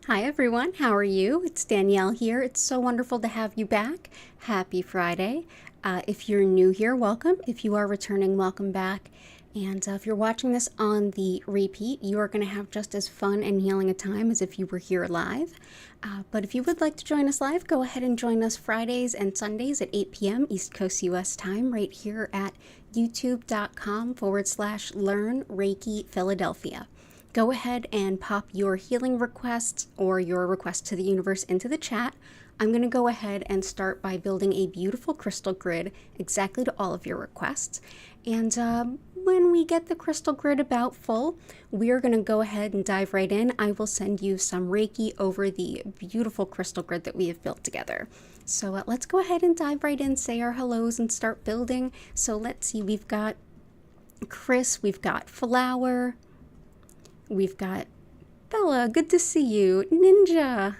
Hi everyone, how are you? It's Danielle here. It's so wonderful to have you back. Happy Friday. If you're new here, welcome. If you are returning, welcome back. And if you're watching this on the repeat, you are going to have just as fun and healing a time as if you were here live. But if you would like to join us live, go ahead and join us Fridays and Sundays at 8 p.m. East Coast US time right here at youtube.com/learn Reiki Philadelphia. Go ahead and pop your healing requests or your request to the universe into the chat. I'm going to go ahead and start by building a beautiful crystal grid exactly to all of your requests. And when we get the crystal grid about full, we're going to go ahead and dive right in. I will send you some Reiki over the beautiful crystal grid that we have built together. So let's go ahead and dive right in, say our hellos, and start building. So let's see, we've got Chris, we've got Flower, we've got Bella, good to see you, Ninja,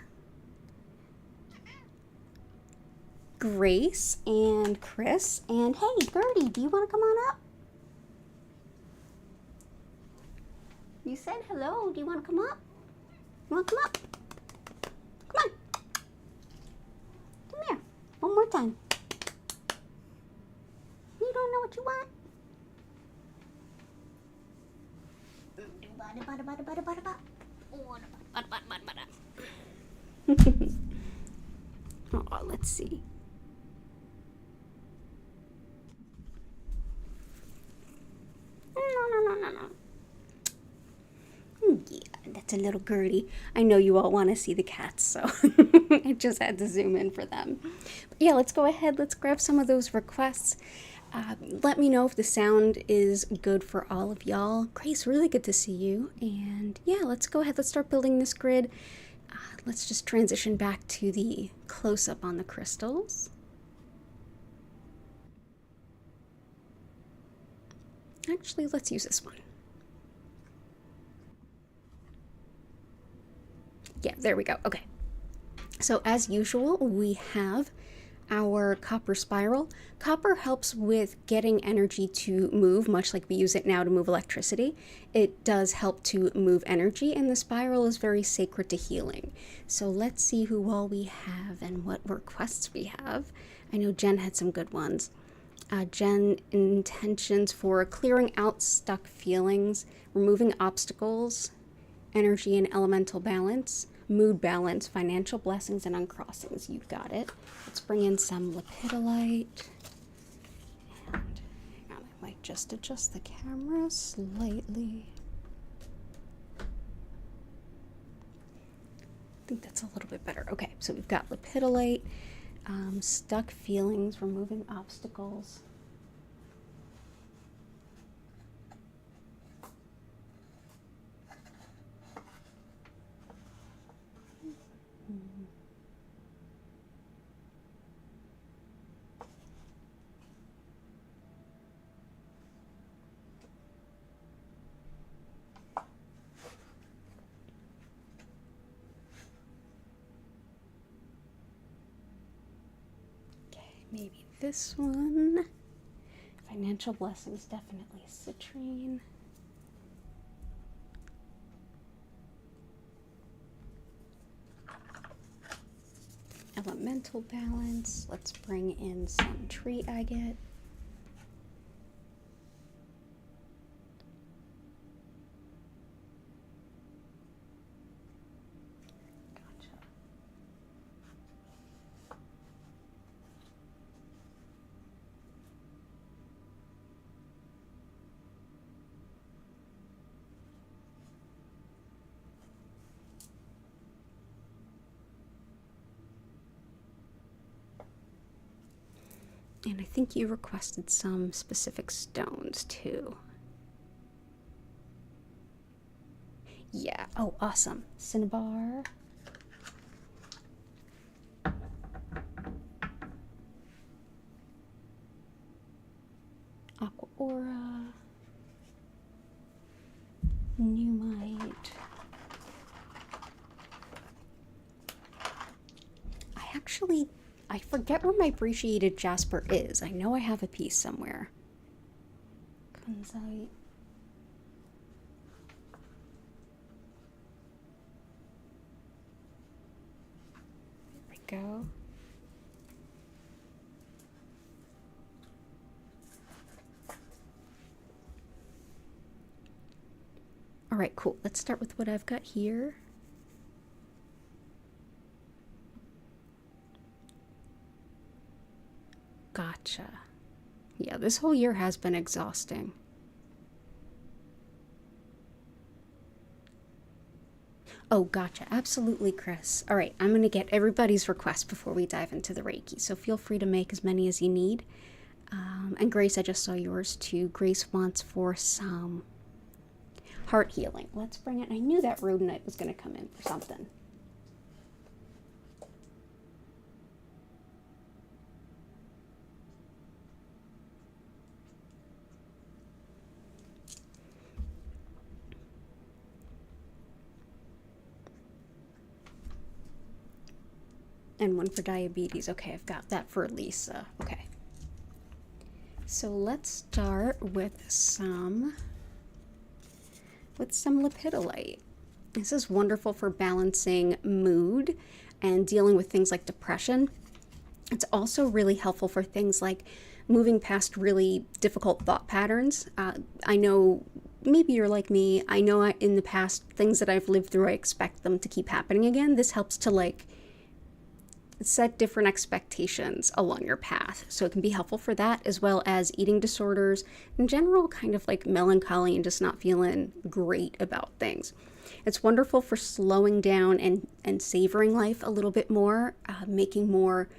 Grace, and Chris, and hey, Gertie, do you want to come on up? You said hello, do you want to come up? You want to come up? Come on. Come here, one more time. You don't know what you want? Oh, let's see. No. Yeah, that's a little Gertie. I know you all want to see the cats, so I just had to zoom in for them. But yeah, let's go ahead. Let's grab some of those requests. Let me know if the sound is good for all of y'all. Grace, really good to see you. And yeah, let's go ahead. Let's start building this grid. Let's just transition back to the close-up on the crystals. Actually, let's use this one. Yeah, there we go. Okay. So as usual, we have our copper spiral. Copper helps with getting energy to move, much like we use it now to move electricity. It does help to move energy, and the spiral is very sacred to healing. So let's see who all we have and what requests we have. I know Jen had some good ones. Jen, intentions for clearing out stuck feelings, removing obstacles, energy and elemental balance, mood balance, financial blessings, and uncrossings. You've got it. Let's bring in some lepidolite. And hang on, I might just adjust the camera slightly. I think that's a little bit better. Okay, so we've got lepidolite, stuck feelings, removing obstacles. Maybe this one. Financial blessings, definitely citrine. Elemental balance. Let's bring in some tree agate. And I think you requested some specific stones too. Yeah, oh, awesome. Cinnabar. Aqua aura. Numite. I forget where my appreciated jasper is. I know I have a piece somewhere. Kunzite. All right, cool. Let's start with what I've got here. Gotcha. Yeah, this whole year has been exhausting. Oh, gotcha. Absolutely, Chris. All right, I'm going to get everybody's request before we dive into the Reiki, so feel free to make as many as you need. And Grace, I just saw yours too. Grace wants for some heart healing. Let's bring it. I knew that rhodonite was going to come in for something. And one for diabetes. Okay, I've got that for Lisa. Okay. So let's start with some lepidolite. This is wonderful for balancing mood and dealing with things like depression. It's also really helpful for things like moving past really difficult thought patterns. I know maybe you're like me. I know in the past, things that I've lived through, I expect them to keep happening again. This helps to like set different expectations along your path. So it can be helpful for that, as well as eating disorders, in general, kind of like melancholy and just not feeling great about things. It's wonderful for slowing down and savoring life a little bit more, making more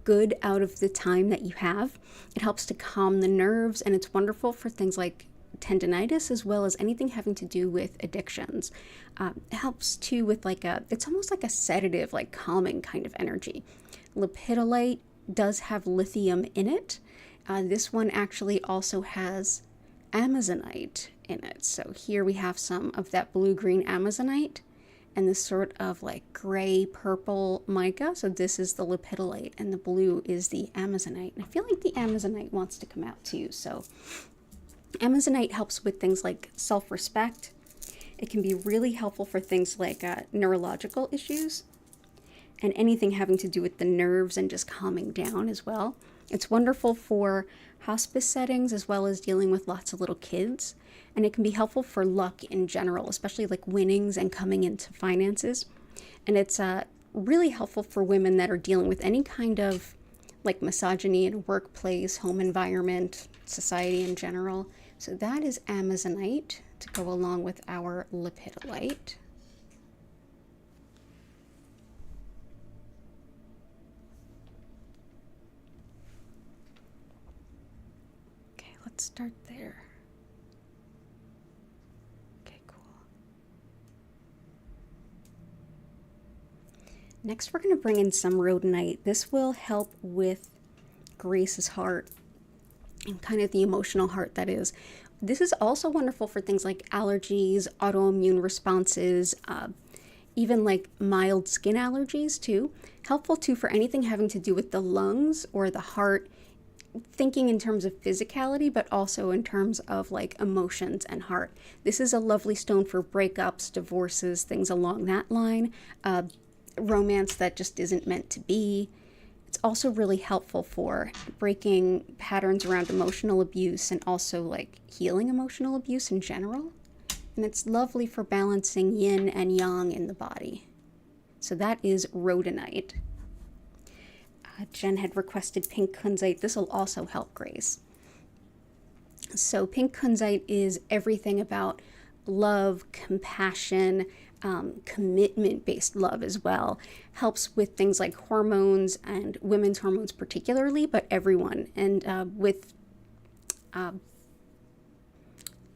good out of the time that you have. It helps to calm the nerves, and it's wonderful for things like tendinitis, as well as anything having to do with addictions. It helps too with it's almost like a sedative, like calming kind of energy. Lepidolite does have lithium in it. This one actually also has amazonite in it. So here we have some of that blue-green amazonite and this sort of like gray-purple mica. So this is the lepidolite and the blue is the amazonite. And I feel like the amazonite wants to come out too. So amazonite helps with things like self-respect. It can be really helpful for things like neurological issues and anything having to do with the nerves and just calming down as well. It's wonderful for hospice settings as well as dealing with lots of little kids. And it can be helpful for luck in general, especially like winnings and coming into finances. And it's really helpful for women that are dealing with any kind of like misogyny in a workplace, home environment, society in general. So that is amazonite to go along with our lepidolite. Okay, let's start there. Okay, cool. Next, we're going to bring in some rhodonite. This will help with Grace's heart and kind of the emotional heart that is. This is also wonderful for things like allergies, autoimmune responses, even like mild skin allergies too. Helpful too for anything having to do with the lungs or the heart, thinking in terms of physicality, but also in terms of like emotions and heart. This is a lovely stone for breakups, divorces, things along that line, romance that just isn't meant to be. It's also really helpful for breaking patterns around emotional abuse and also like healing emotional abuse in general. And it's lovely for balancing yin and yang in the body. So that is rhodonite. Jen had requested pink kunzite. This will also help Grace. So pink kunzite is everything about love, compassion, commitment-based love as well. Helps with things like hormones and women's hormones particularly, but everyone. And with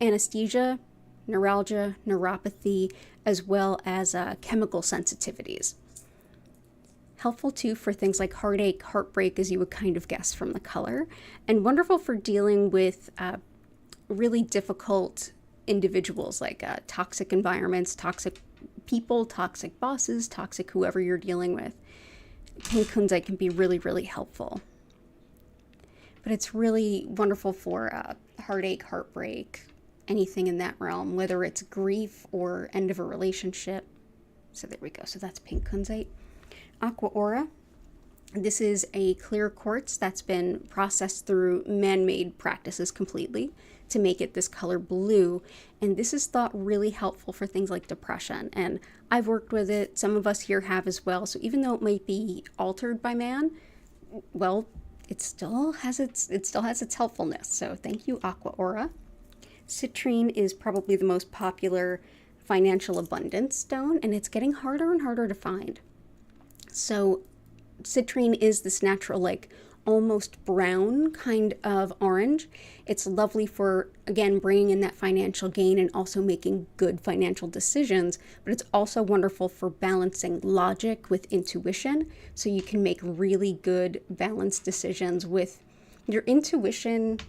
anesthesia, neuralgia, neuropathy, as well as chemical sensitivities. Helpful too for things like heartache, heartbreak, as you would kind of guess from the color. And wonderful for dealing with really difficult individuals, like toxic environments, toxic people, toxic bosses, toxic whoever you're dealing with. Pink kunzite can be really, really helpful. But it's really wonderful for heartache, heartbreak, anything in that realm, whether it's grief or end of a relationship. So there we go. So that's pink kunzite. Aqua aura. This is a clear quartz that's been processed through man-made practices completely. to make it this color blue. And this is thought really helpful for things like depression. And I've worked with it. Some of us here have as well. So even though it might be altered by man, well, it still has its helpfulness. So thank you, Aqua Aura. Citrine is probably the most popular financial abundance stone, and it's getting harder and harder to find. So citrine is this natural, like almost brown kind of orange. It's lovely for, again, bringing in that financial gain and also making good financial decisions, but it's also wonderful for balancing logic with intuition, so you can make really good balanced decisions with your intuition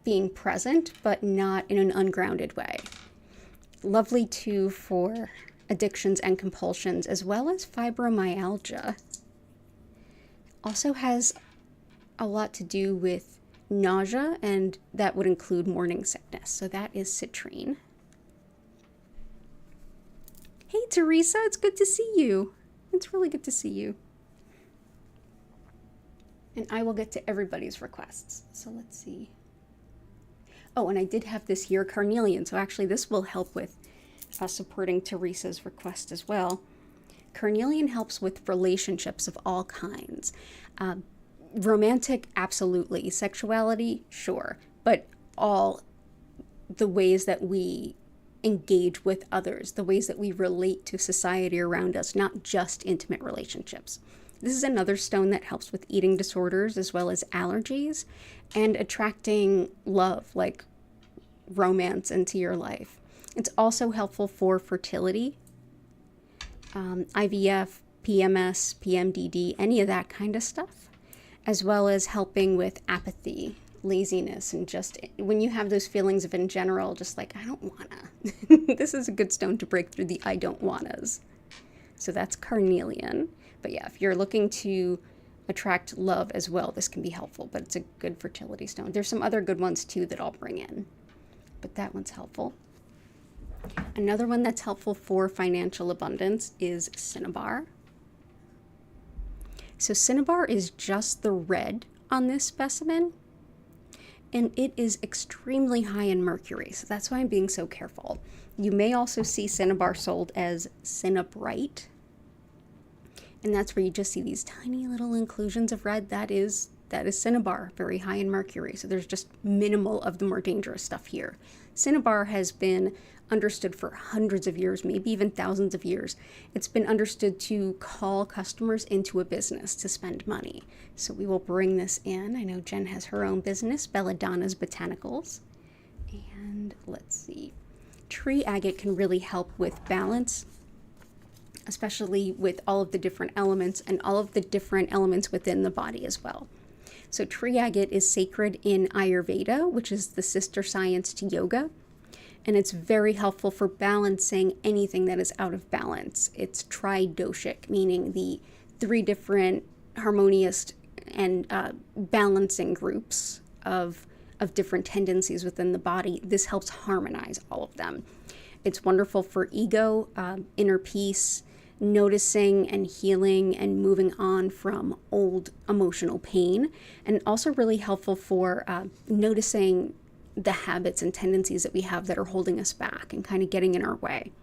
being present, but not in an ungrounded way. Lovely too for addictions and compulsions, as well as fibromyalgia. Also has a lot to do with nausea, and that would include morning sickness. So that is citrine. Hey Teresa, it's good to see you. It's really good to see you. And I will get to everybody's requests. So let's see. Oh, and I did have this here, carnelian. So actually this will help with supporting Teresa's request as well. Carnelian helps with relationships of all kinds. Romantic, absolutely. Sexuality, sure. But all the ways that we engage with others, the ways that we relate to society around us, not just intimate relationships. This is another stone that helps with eating disorders as well as allergies and attracting love, like romance, into your life. It's also helpful for fertility, IVF, PMS, PMDD, any of that kind of stuff, as well as helping with apathy, laziness, and just when you have those feelings of in general, just like, I don't wanna. This is a good stone to break through the I don't wannas. So that's carnelian. But yeah, if you're looking to attract love as well, this can be helpful, but it's a good fertility stone. There's some other good ones too that I'll bring in, but that one's helpful. Another one that's helpful for financial abundance is cinnabar. So cinnabar is just the red on this specimen, and it is extremely high in mercury, so that's why I'm being so careful. You may also see cinnabar sold as cinnabrite, and that's where you just see these tiny little inclusions of red. That is cinnabar, very high in mercury, so there's just minimal of the more dangerous stuff here. Cinnabar has been understood for hundreds of years, maybe even thousands of years. It's been understood to call customers into a business to spend money. So we will bring this in. I know Jen has her own business, Belladonna's Botanicals. And let's see. Tree agate can really help with balance, especially with all of the different elements and all of the different elements within the body as well. So tree agate is sacred in Ayurveda, which is the sister science to yoga. And it's very helpful for balancing anything that is out of balance. It's tridoshic, meaning the three different harmonious and balancing groups of different tendencies within the body. This helps harmonize all of them. It's wonderful for ego, inner peace, noticing and healing and moving on from old emotional pain, and also really helpful for noticing the habits and tendencies that we have that are holding us back and kind of getting in our way.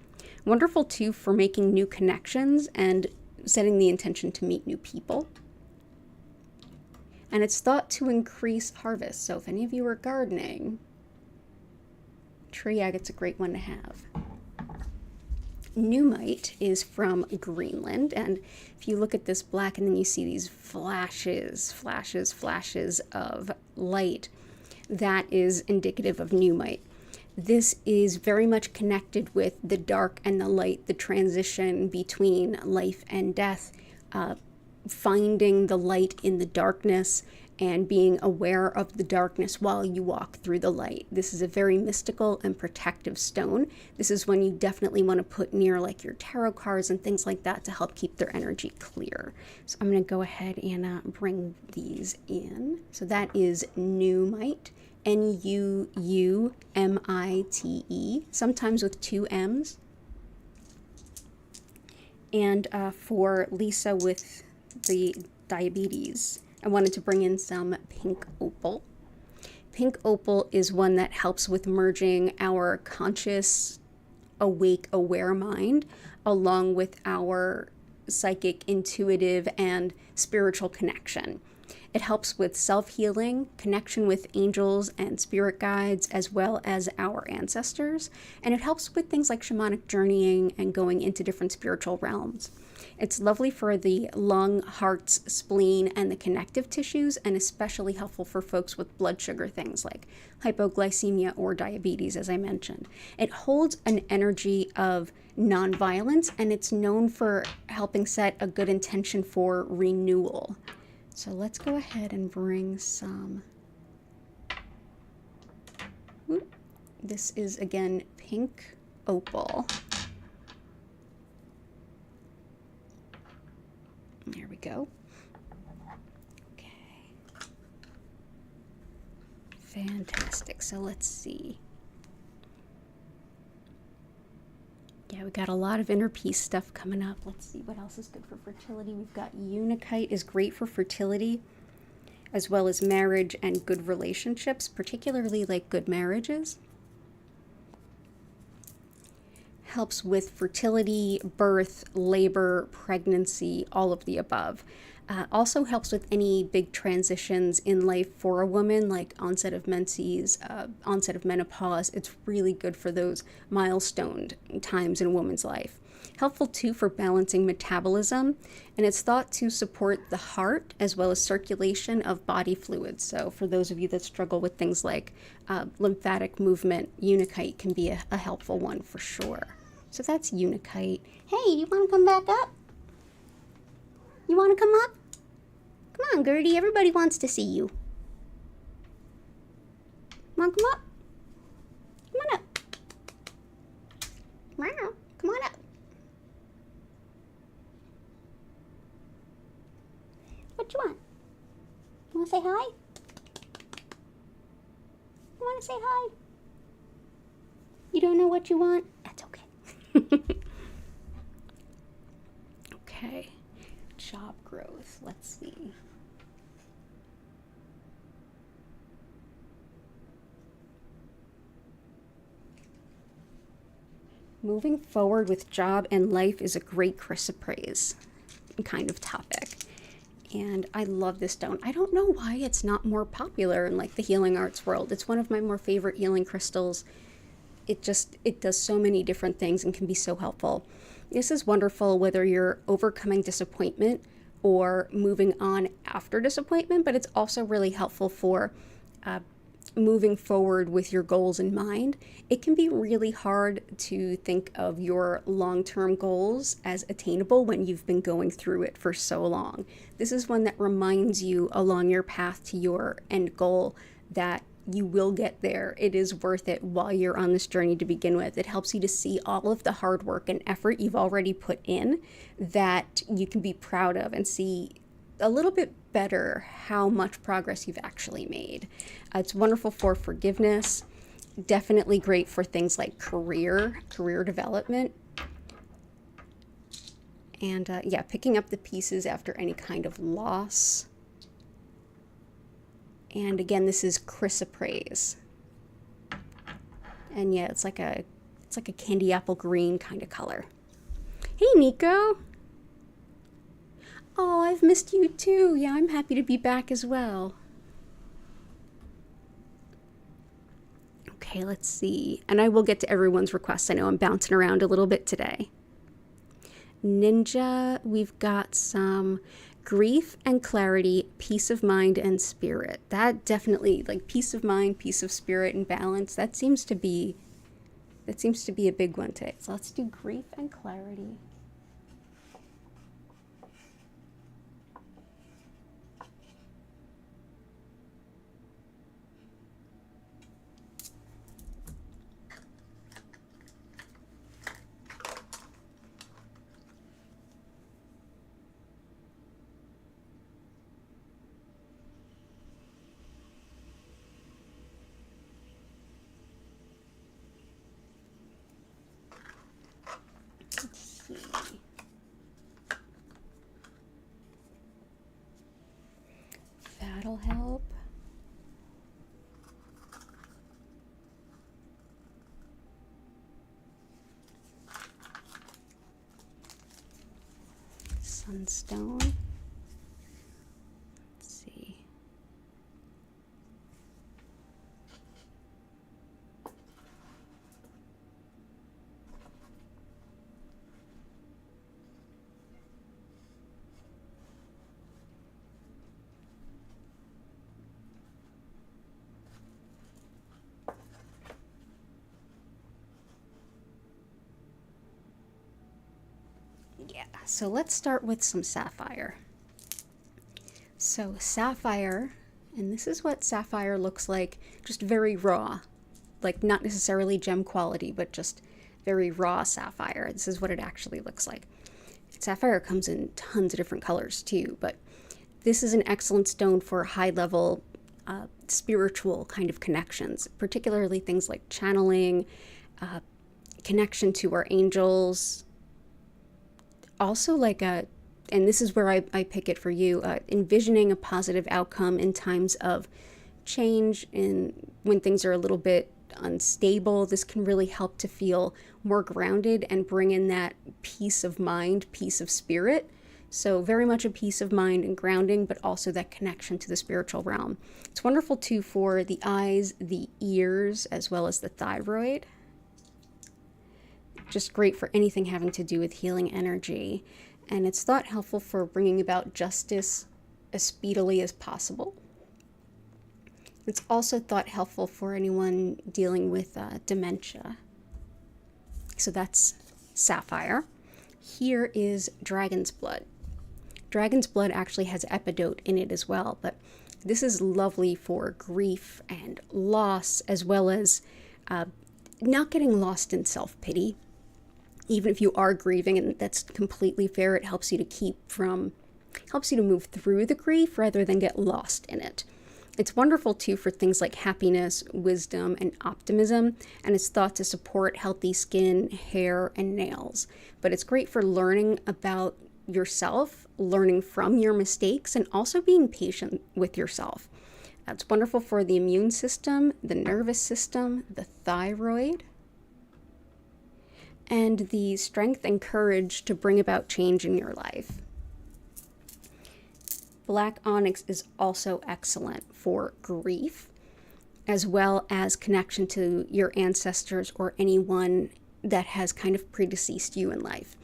Wonderful too for making new connections and setting the intention to meet new people. And it's thought to increase harvest. So if any of you are gardening, tree agate's a great one to have. Numite is from Greenland, and if you look at this black and then you see these flashes of light, that is indicative of numite. This is very much connected with the dark and the light, the transition between life and death, finding the light in the darkness and being aware of the darkness while you walk through the light. This is a very mystical and protective stone. This is one you definitely want to put near like your tarot cards and things like that to help keep their energy clear. So I'm going to go ahead and bring these in. So that is Numite, Nuumite, sometimes with two M's. And for Lisa with the diabetes, I wanted to bring in some pink opal. Pink opal is one that helps with merging our conscious, awake, aware mind along with our psychic, intuitive, and spiritual connection. It helps with self-healing, connection with angels and spirit guides, as well as our ancestors. And it helps with things like shamanic journeying and going into different spiritual realms. It's lovely for the lung, hearts, spleen, and the connective tissues, and especially helpful for folks with blood sugar things like hypoglycemia or diabetes, as I mentioned. It holds an energy of nonviolence, and it's known for helping set a good intention for renewal. So let's go ahead and bring some. This is, again, pink opal. There we go. Okay. Fantastic. So let's see. Yeah, we got a lot of inner peace stuff coming up. Let's see what else is good for fertility. We've got unakite is great for fertility, as well as marriage and good relationships, particularly like good marriages. Helps with fertility, birth, labor, pregnancy, all of the above. Also helps with any big transitions in life for a woman, like onset of menses, onset of menopause. It's really good for those milestone times in a woman's life. Helpful too for balancing metabolism, and it's thought to support the heart as well as circulation of body fluids. So for those of you that struggle with things like lymphatic movement, unakite can be a helpful one for sure. So that's unakite. Hey, you want to come back up? You want to come up? Come on, Gertie. Everybody wants to see you. Want to come up? Come on up. Meow. Come on up. What you want? You want to say hi? You want to say hi? You don't know what you want? That's okay. Okay. Job growth. Let's see. Moving forward with job and life is a great chrysoprase kind of topic. And I love this stone. I don't know why it's not more popular in like the healing arts world. It's one of my more favorite healing crystals. It does so many different things and can be so helpful. This is wonderful whether you're overcoming disappointment or moving on after disappointment, but it's also really helpful for moving forward with your goals in mind. It can be really hard to think of your long-term goals as attainable when you've been going through it for so long. This is one that reminds you along your path to your end goal that you will get there. It is worth it while you're on this journey to begin with. It helps you to see all of the hard work and effort you've already put in that you can be proud of and see a little bit better how much progress you've actually made. It's wonderful for forgiveness, definitely great for things like career development, and yeah, picking up the pieces after any kind of loss. And again, this is chrysoprase. And yeah, it's like a candy apple green kind of color. Hey, Nico. Oh, I've missed you too. Yeah, I'm happy to be back as well. Okay, let's see. And I will get to everyone's requests. I know I'm bouncing around a little bit today. Ninja, we've got some grief and clarity, peace of mind and spirit. That definitely, like peace of mind, peace of spirit, and balance, that seems to be a big one today. So let's do grief and clarity. Let's see. Sunstone. Let's see. Yeah, so let's start with some sapphire. So sapphire, and this is what sapphire looks like, just very raw, like not necessarily gem quality, but just very raw sapphire. This is what it actually looks like. Sapphire comes in tons of different colors too, but this is an excellent stone for high level spiritual kind of connections, particularly things like channeling, connection to our angels. Also like and this is where I pick it for you, envisioning a positive outcome in times of change and when things are a little bit unstable. This can really help to feel more grounded and bring in that peace of mind, peace of spirit. So very much a peace of mind and grounding, but also that connection to the spiritual realm. It's wonderful too for the eyes, the ears, as well as the thyroid. Just great for anything having to do with healing energy. And it's thought helpful for bringing about justice as speedily as possible. It's also thought helpful for anyone dealing with dementia. So that's sapphire. Here is dragon's blood. Dragon's blood actually has epidote in it as well, but this is lovely for grief and loss, as well as not getting lost in self-pity. Even if you are grieving, and that's completely fair, it helps you to move through the grief rather than get lost in it. It's wonderful too for things like happiness, wisdom, and optimism, and it's thought to support healthy skin, hair, and nails. But it's great for learning about yourself, learning from your mistakes, and also being patient with yourself. It's wonderful for the immune system, the nervous system, the thyroid, and the strength and courage to bring about change in your life. Black onyx is also excellent for grief, as well as connection to your ancestors or anyone that has kind of predeceased you in life.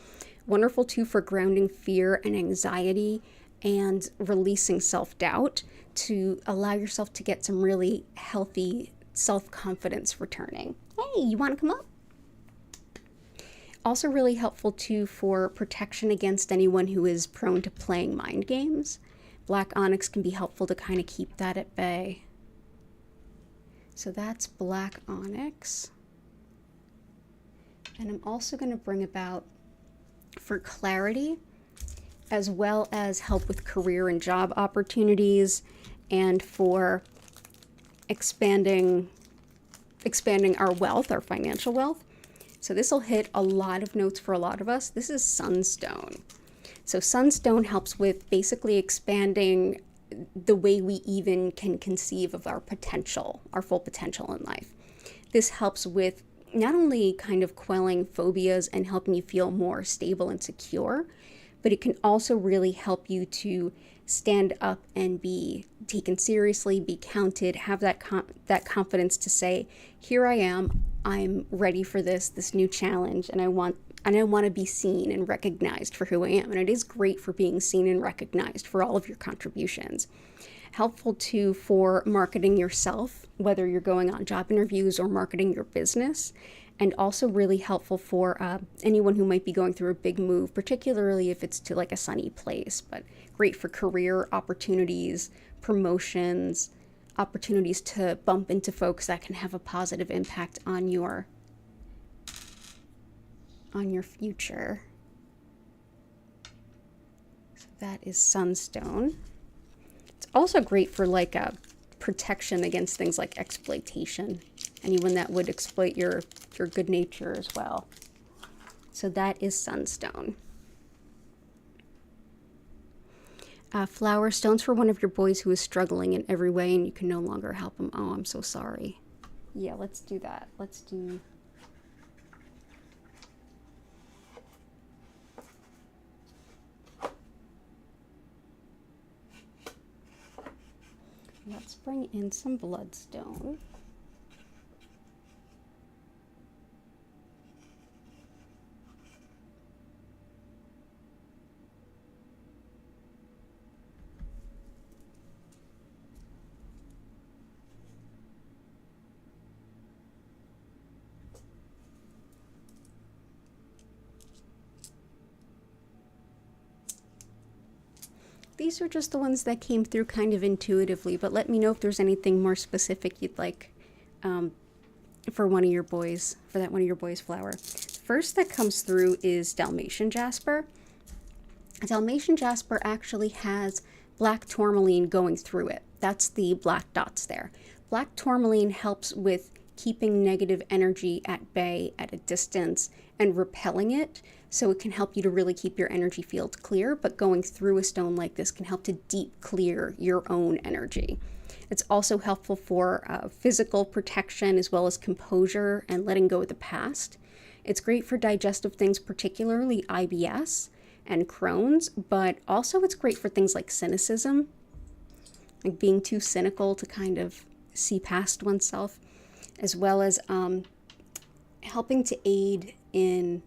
Wonderful too for grounding fear and anxiety and releasing self-doubt to allow yourself to get some really healthy self-confidence returning. Hey, you want to come up? Also really helpful too for protection against anyone who is prone to playing mind games. Black onyx can be helpful to kind of keep that at bay. So that's black onyx. And I'm also going to bring about, for clarity, as well as help with career and job opportunities, and for expanding our wealth, our financial wealth. So this will hit a lot of notes for a lot of us. This is sunstone. So sunstone helps with basically expanding the way we even can conceive of our potential, our full potential in life. This helps with not only kind of quelling phobias and helping you feel more stable and secure, but it can also really help you to stand up and be taken seriously, be counted, have that confidence to say, here I am, I'm ready for this new challenge, and I want to be seen and recognized for who I am. And it is great for being seen and recognized for all of your contributions. Helpful too for marketing yourself, whether you're going on job interviews or marketing your business. And also really helpful for anyone who might be going through a big move, particularly if it's to like a sunny place, but great for career opportunities, promotions, opportunities to bump into folks that can have a positive impact on your future. So that is sunstone. It's also great for like a protection against things like exploitation. Anyone that would exploit your good nature as well. So that is sunstone. Flower stones for one of your boys who is struggling in every way and you can no longer help him. Oh, I'm so sorry. Yeah, let's do that. Let's do... bring in some bloodstone. These are just the ones that came through kind of intuitively, but let me know if there's anything more specific you'd like for one of your boys, for that one of your boys' flower. First that comes through is Dalmatian jasper. Dalmatian jasper actually has black tourmaline going through it. That's the black dots there. Black tourmaline helps with keeping negative energy at bay, at a distance, and repelling it, so it can help you to really keep your energy field clear, but going through a stone like this can help to deep clear your own energy. It's also helpful for physical protection as well as composure and letting go of the past. It's great for digestive things, particularly IBS and Crohn's, but also it's great for things like cynicism, like being too cynical to kind of see past oneself, as well as helping to aid in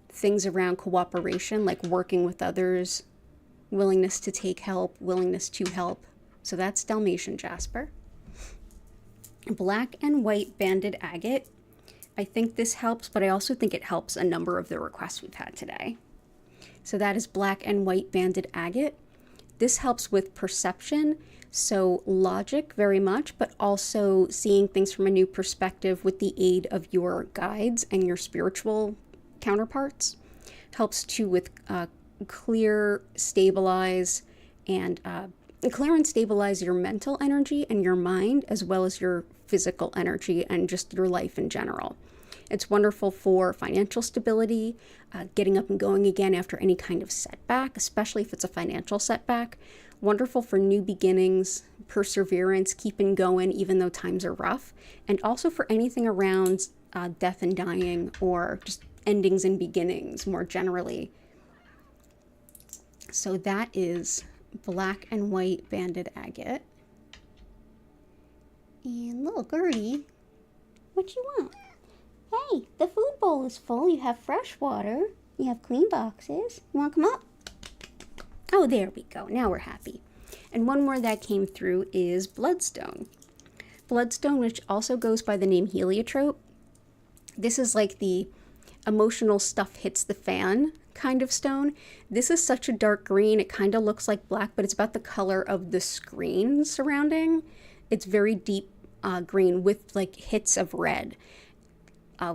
things around cooperation, like working with others, willingness to take help, willingness to help. So that's Dalmatian jasper. Black and white banded agate. I think this helps, but I also think it helps a number of the requests we've had today. So that is black and white banded agate. This helps with perception, so logic very much, but also seeing things from a new perspective with the aid of your guides and your spiritual counterparts. Helps too with clear and stabilize your mental energy and your mind, as well as your physical energy and just your life in general. It's wonderful for financial stability, getting up and going again after any kind of setback, especially if it's a financial setback. Wonderful for new beginnings, perseverance, keeping going even though times are rough, and also for anything around death and dying, or just endings and beginnings more generally. So that is black and white banded agate. And little Gertie, what you want? Hey, the food bowl is full. You have fresh water. You have clean boxes. You want to come up? Oh, there we go. Now we're happy. And one more that came through is bloodstone. Bloodstone, which also goes by the name heliotrope. This is like the emotional stuff hits the fan kind of stone. This is such a dark green. It kind of looks like black, but it's about the color of the screen surrounding. It's very deep green with like hits of red.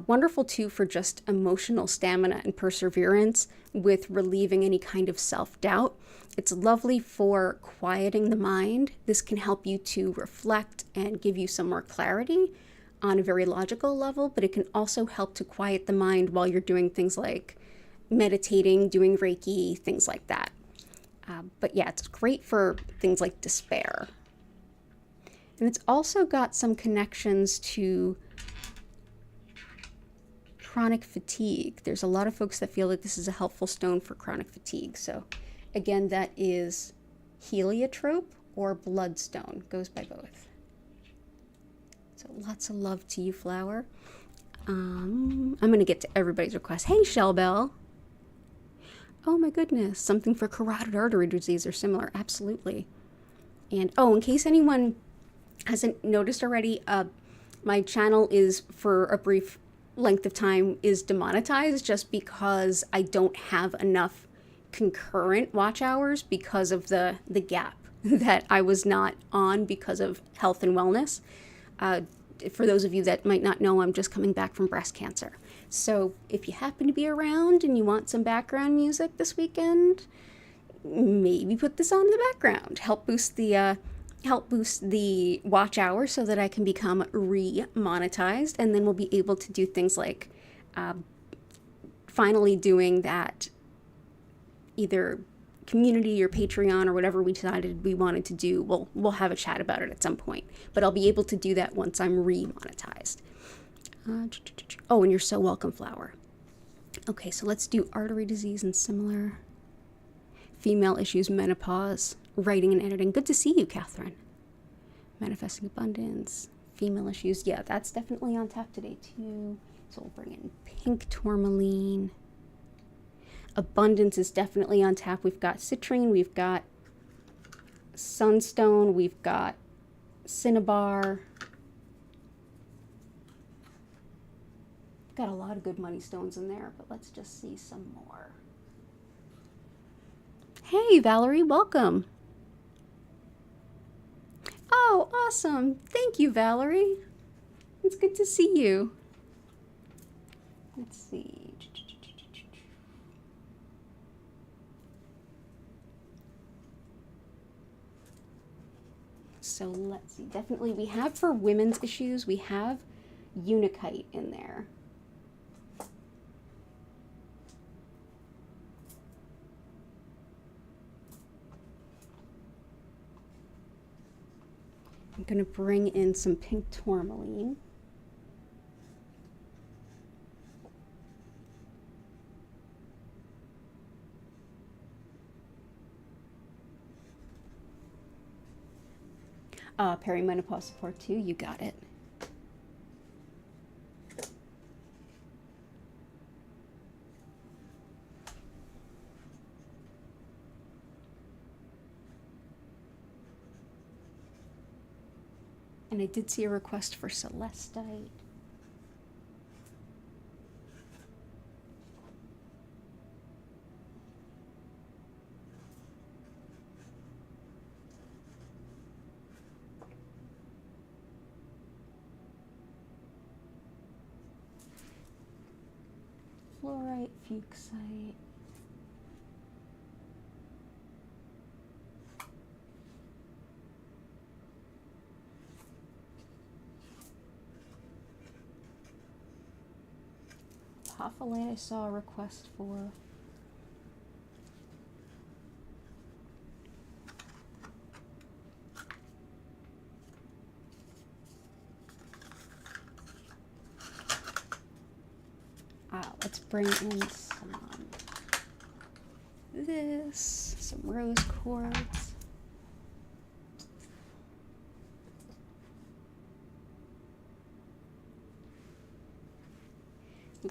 Wonderful too for just emotional stamina and perseverance with relieving any kind of self-doubt. It's lovely for quieting the mind. This can help you to reflect and give you some more clarity on a very logical level, but it can also help to quiet the mind while you're doing things like meditating, doing Reiki, things like that. But yeah, it's great for things like despair. And it's also got some connections to chronic fatigue. There's a lot of folks that feel that this is a helpful stone for chronic fatigue. So again, that is heliotrope or bloodstone. Goes by both. So lots of love to you, flower. I'm going to get to everybody's request. Hey, Shellbell. Oh my goodness. Something for carotid artery disease or similar. Absolutely. And in case anyone hasn't noticed already, my channel is, for a brief length of time, is demonetized just because I don't have enough concurrent watch hours because of the gap that I was not on because of health and wellness. For those of you that might not know, I'm just coming back from breast cancer. So if you happen to be around and you want some background music this weekend, maybe put this on in the background. Help boost the watch hours so that I can become re-monetized, and then we'll be able to do things like finally doing that either community or Patreon or whatever we decided we wanted to do. We'll have a chat about it at some point, but I'll be able to do that once I'm re-monetized. Oh, and you're so welcome, flower. Okay, so let's do artery disease and similar. Female issues, menopause, writing and editing. Good to see you, Catherine. Manifesting abundance, female issues. Yeah, that's definitely on tap today too. So we'll bring in pink tourmaline. Abundance is definitely on tap. We've got citrine, we've got sunstone, we've got cinnabar. Got a lot of good money stones in there, but let's just see some more. Hey, Valerie, welcome. Oh, awesome. Thank you, Valerie. It's good to see you. Let's see. So let's see. Definitely we have for women's issues, we have Unikite in there. I'm going to bring in some pink tourmaline. Perimenopause support too, you got it. And I did see a request for celestite. Fluorite, fuchsite. Apophyllite I saw a request for. Let's bring in some rose quartz.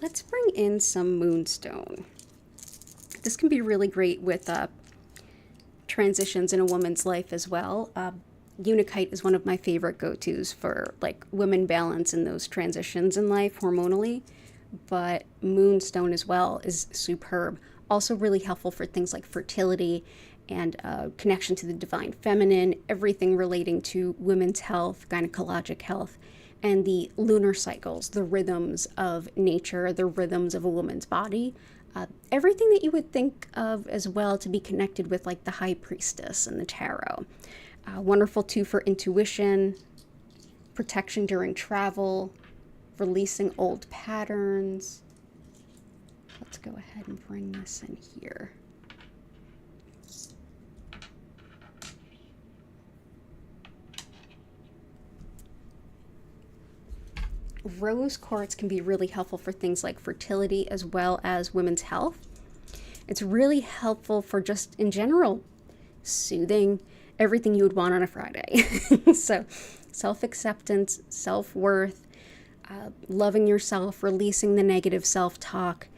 Let's bring in some moonstone. This can be really great with transitions in a woman's life as well. Unikite is one of my favorite go-tos for like women balance in those transitions in life hormonally. But moonstone as well is superb. Also really helpful for things like fertility and connection to the divine feminine, everything relating to women's health, gynecologic health, and the lunar cycles, the rhythms of nature, the rhythms of a woman's body. Everything that you would think of as well to be connected with like the high priestess and the tarot. Wonderful too for intuition, protection during travel, releasing old patterns. Let's go ahead and bring this in here. Rose quartz can be really helpful for things like fertility as well as women's health. It's really helpful for just in general soothing, everything you would want on a Friday. So self-acceptance, self-worth, loving yourself, releasing the negative self-talk,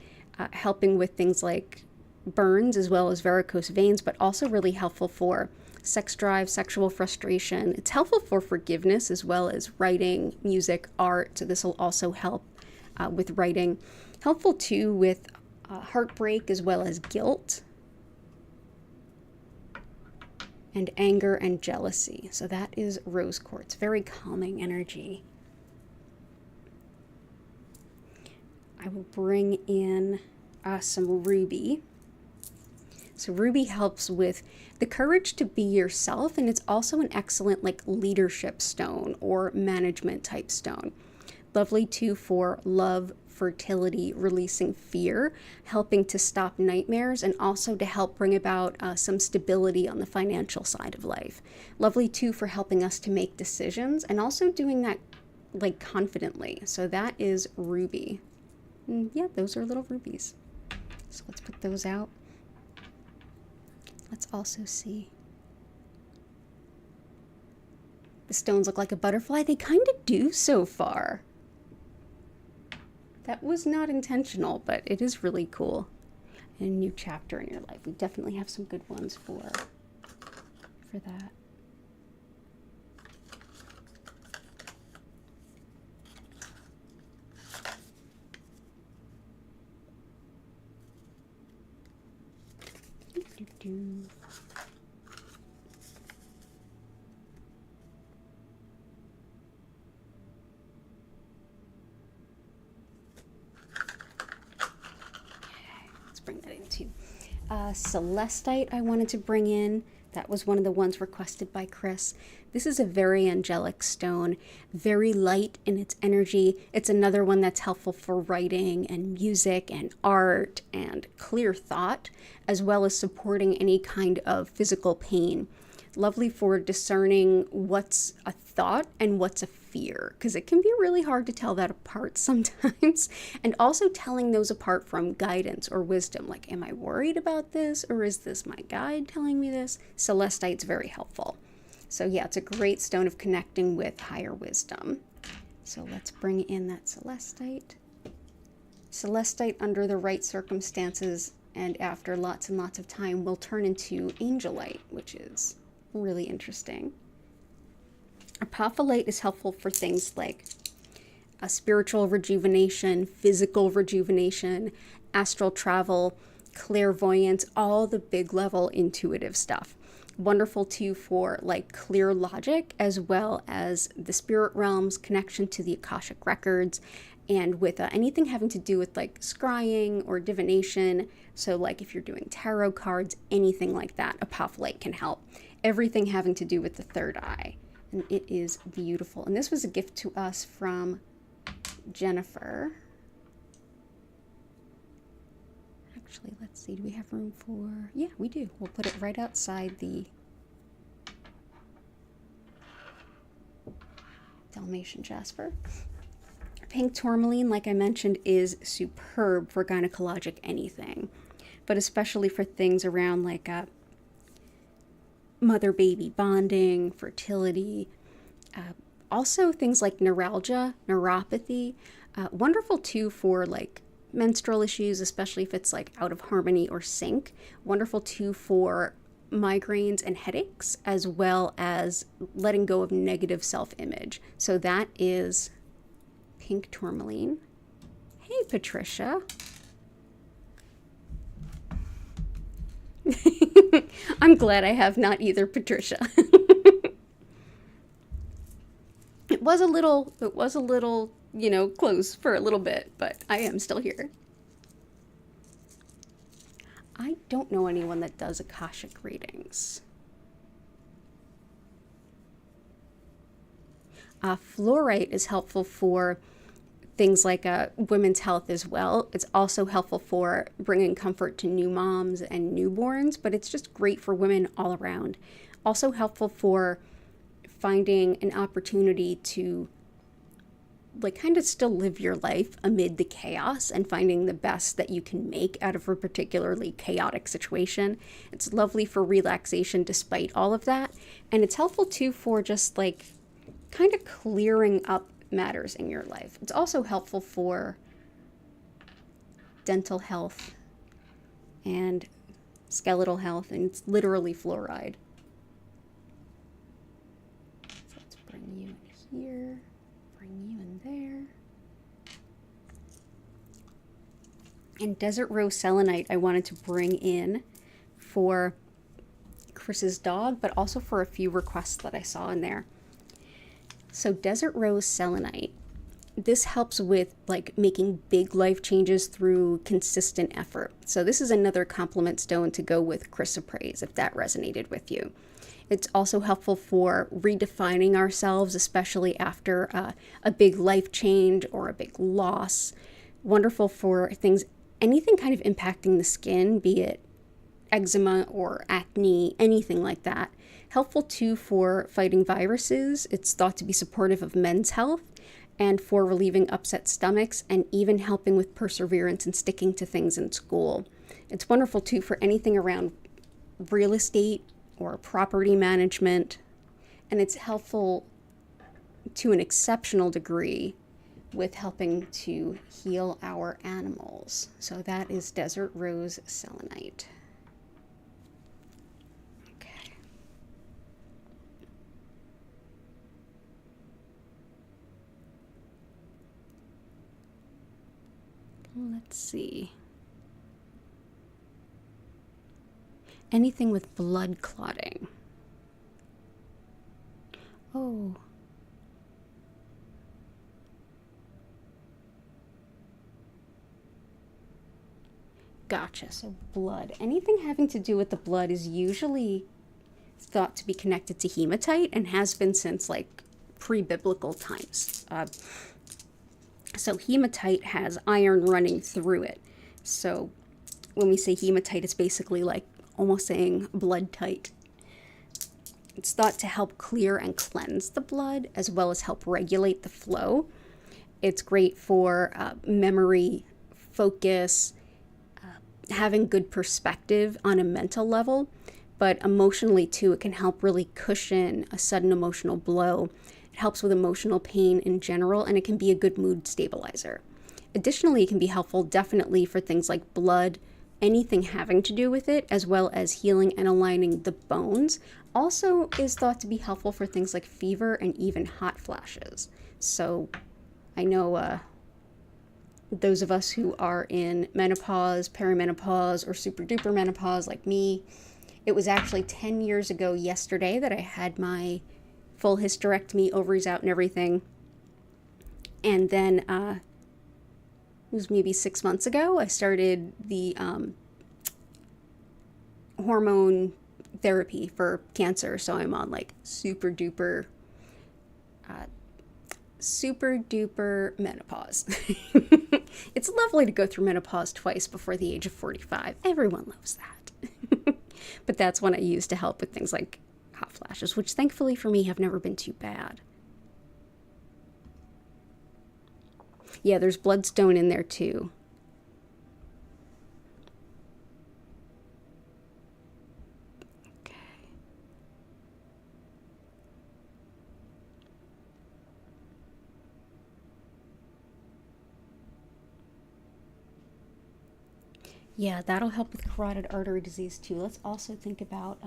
helping with things like burns as well as varicose veins, but also really helpful for sex drive, sexual frustration. It's helpful for forgiveness as well as writing, music, art. So this will also help with writing. Helpful too with heartbreak as well as guilt and anger and jealousy. So that is rose quartz, very calming energy. I will bring in some ruby. So ruby helps with the courage to be yourself, and it's also an excellent like leadership stone or management type stone. Lovely too for love, fertility, releasing fear, helping to stop nightmares, and also to help bring about some stability on the financial side of life. Lovely too for helping us to make decisions and also doing that like confidently. So that is ruby. And yeah, those are little rubies. So let's put those out. Let's also see The stones look like a butterfly. They kind of do so far. That was not intentional, but it is really cool. A new chapter in your life. We definitely have some good ones for that. Let's bring that into Celestite. I wanted to bring in. That was one of the ones requested by Chris. This is a very angelic stone, very light in its energy. It's another one that's helpful for writing and music and art and clear thought, as well as supporting any kind of physical pain. Lovely for discerning what's a thought and what's a fear, because it can be really hard to tell that apart sometimes. And also telling those apart from guidance or wisdom, like, am I worried about this, or is this my guide telling me this? Celestite's very helpful. So yeah, it's a great stone of connecting with higher wisdom. So let's bring in that Celestite. Celestite, under the right circumstances and after lots and lots of time, will turn into Angelite, which is really interesting. Apophyllite is helpful for things like a spiritual rejuvenation, physical rejuvenation, astral travel, clairvoyance, all the big level intuitive stuff. Wonderful too for like clear logic, as well as the spirit realms, connection to the Akashic records, and with anything having to do with like scrying or divination. So like if you're doing tarot cards, anything like that, apophyllite can help. Everything having to do with the third eye. And it is beautiful. And this was a gift to us from Jennifer. Actually, let's see, do we have room for, yeah, we do. We'll put it right outside the Dalmatian jasper. Pink tourmaline, like I mentioned, is superb for gynecologic anything, but especially for things around like mother-baby bonding, fertility, also things like neuralgia, neuropathy. Wonderful too for like menstrual issues, especially if it's like out of harmony or sync. Wonderful too for migraines and headaches, as well as letting go of negative self-image. So that is pink tourmaline. Hey, Patricia. I'm glad I have not either, Patricia. It was a little, you know, close for a little bit, but I am still here. I don't know anyone that does Akashic readings. Fluorite is helpful for things like women's health as well. It's also helpful for bringing comfort to new moms and newborns, but it's just great for women all around. Also helpful for finding an opportunity to like kind of still live your life amid the chaos and finding the best that you can make out of a particularly chaotic situation. It's lovely for relaxation despite all of that. And it's helpful too for just like kind of clearing up matters in your life. It's also helpful for dental health and skeletal health, and it's literally fluoride. So let's bring you in here, bring you in there. And desert rose selenite I wanted to bring in for Chris's dog, but also for a few requests that I saw in there. So desert rose selenite, this helps with like making big life changes through consistent effort. So this is another complement stone to go with chrysoprase if that resonated with you. It's also helpful for redefining ourselves, especially after a big life change or a big loss. Wonderful for things, anything kind of impacting the skin, be it eczema or acne, anything like that. Helpful too for fighting viruses. It's thought to be supportive of men's health and for relieving upset stomachs and even helping with perseverance and sticking to things in school. It's wonderful too for anything around real estate or property management. And it's helpful to an exceptional degree with helping to heal our animals. So that is desert rose selenite. Okay. Let's see. Anything with blood clotting. Oh. Gotcha. So blood. Anything having to do with the blood is usually thought to be connected to hematite and has been since like pre-biblical times. So hematite has iron running through it. So when we say hematite, it's basically like almost saying blood tight. It's thought to help clear and cleanse the blood as well as help regulate the flow. It's great for memory, focus, having good perspective on a mental level, but emotionally too, it can help really cushion a sudden emotional blow. It helps with emotional pain in general, and it can be a good mood stabilizer. Additionally, it can be helpful definitely for things like blood, anything having to do with it, as well as healing and aligning the bones. Also is thought to be helpful for things like fever and even hot flashes. So I know those of us who are in menopause, perimenopause, or super duper menopause like me, it was actually 10 years ago yesterday that I had my full hysterectomy, ovaries out and everything. And then it was maybe 6 months ago, I started the hormone therapy for cancer. So I'm on like super duper menopause. It's lovely to go through menopause twice before the age of 45. Everyone loves that. But that's one I use to help with things like hot flashes, which thankfully for me have never been too bad. Yeah, there's bloodstone in there too. Okay. Yeah, that'll help with carotid artery disease too. Let's also think about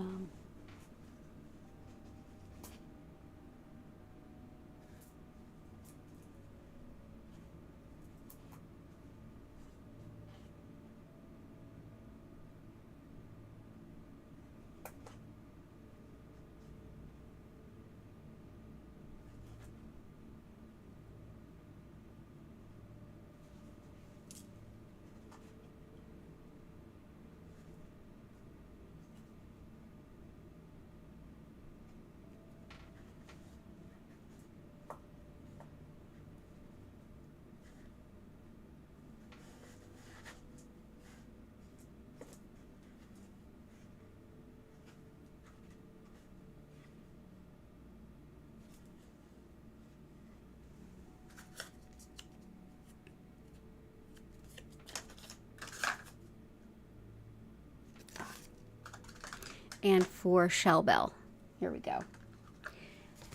and for shell bell. Here we go.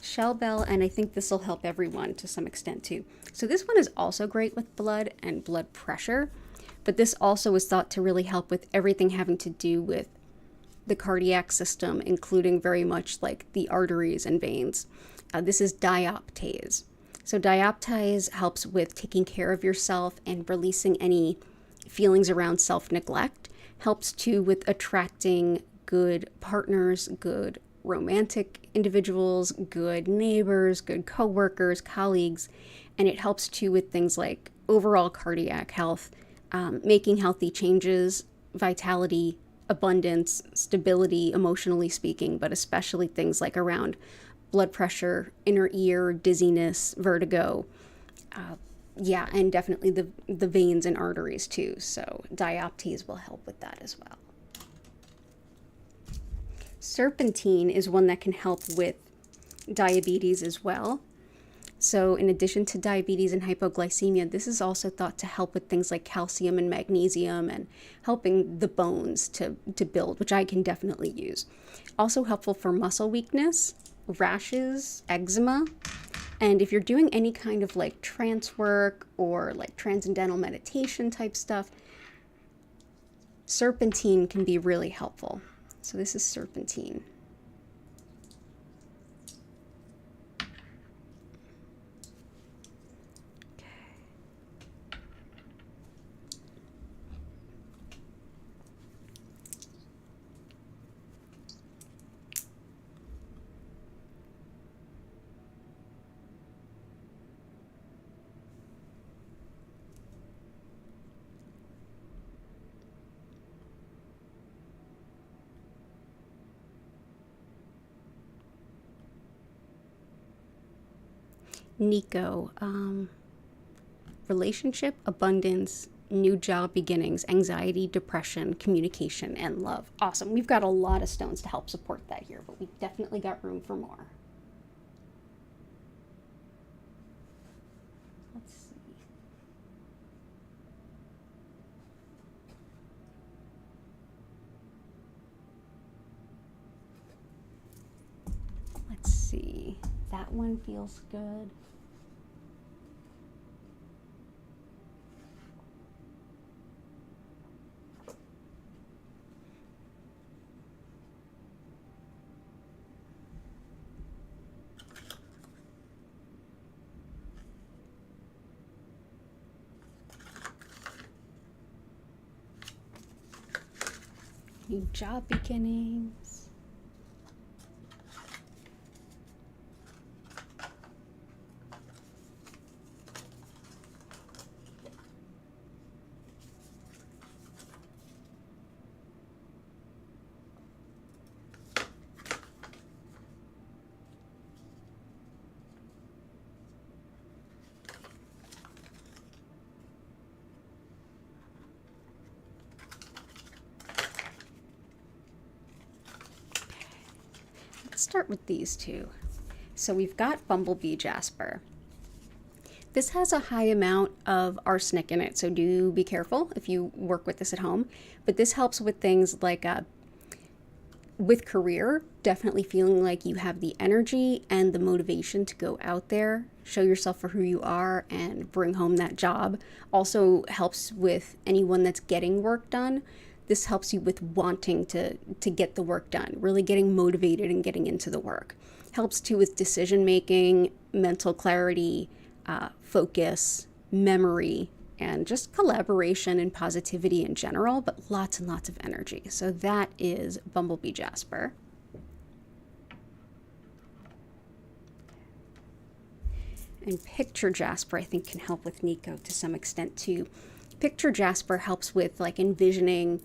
Shell bell, and I think this will help everyone to some extent too. So this one is also great with blood and blood pressure, but this also is thought to really help with everything having to do with the cardiac system, including very much like the arteries and veins. This is dioptase. So dioptase helps with taking care of yourself and releasing any feelings around self-neglect. Helps too with attracting good partners, good romantic individuals, good neighbors, good co-workers, colleagues, and it helps too with things like overall cardiac health, making healthy changes, vitality, abundance, stability, emotionally speaking, but especially things like around blood pressure, inner ear, dizziness, vertigo, and definitely the veins and arteries too. So dioptase will help with that as well. Serpentine is one that can help with diabetes as well. So in addition to diabetes and hypoglycemia, this is also thought to help with things like calcium and magnesium and helping the bones to build, which I can definitely use. Also helpful for muscle weakness, rashes, eczema, And if you're doing any kind of like trance work or like transcendental meditation type stuff, serpentine can be really helpful. So this is serpentine. Nico, relationship, abundance, new job beginnings, anxiety, depression, communication, and love. Awesome. We've got a lot of stones to help support that here, but we definitely got room for more. Let's see. Let's see. That one feels good. New job beginnings. Start with these two. So we've got bumblebee jasper. This has a high amount of arsenic in it, so do be careful if you work with this at home. But this helps with things like with career, definitely feeling like you have the energy and the motivation to go out there, show yourself for who you are, and bring home that job. Also helps with anyone that's getting work done. This helps you with wanting to get the work done, really getting motivated and getting into the work. Helps too with decision making, mental clarity, focus, memory, and just collaboration and positivity in general, but lots and lots of energy. So that is bumblebee jasper. And picture jasper, I think, can help with Nico to some extent too. Picture jasper helps with like envisioning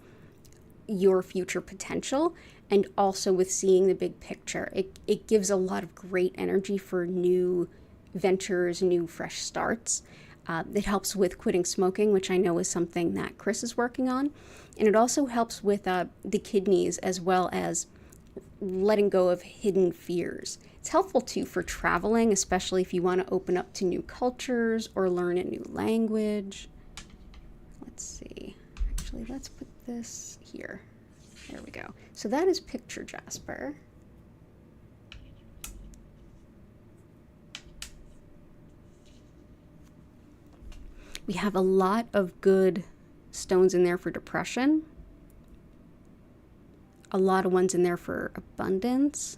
your future potential and also with seeing the big picture. It gives a lot of great energy for new ventures, new fresh starts. It helps with quitting smoking, which I know is something that Chris is working on. And it also helps with the kidneys as well as letting go of hidden fears. It's helpful too for traveling, especially if you want to open up to new cultures or learn a new language. Let's see. Actually, let's put this here. There we go. So that is picture jasper. We have a lot of good stones in there for depression. A lot of ones in there for abundance.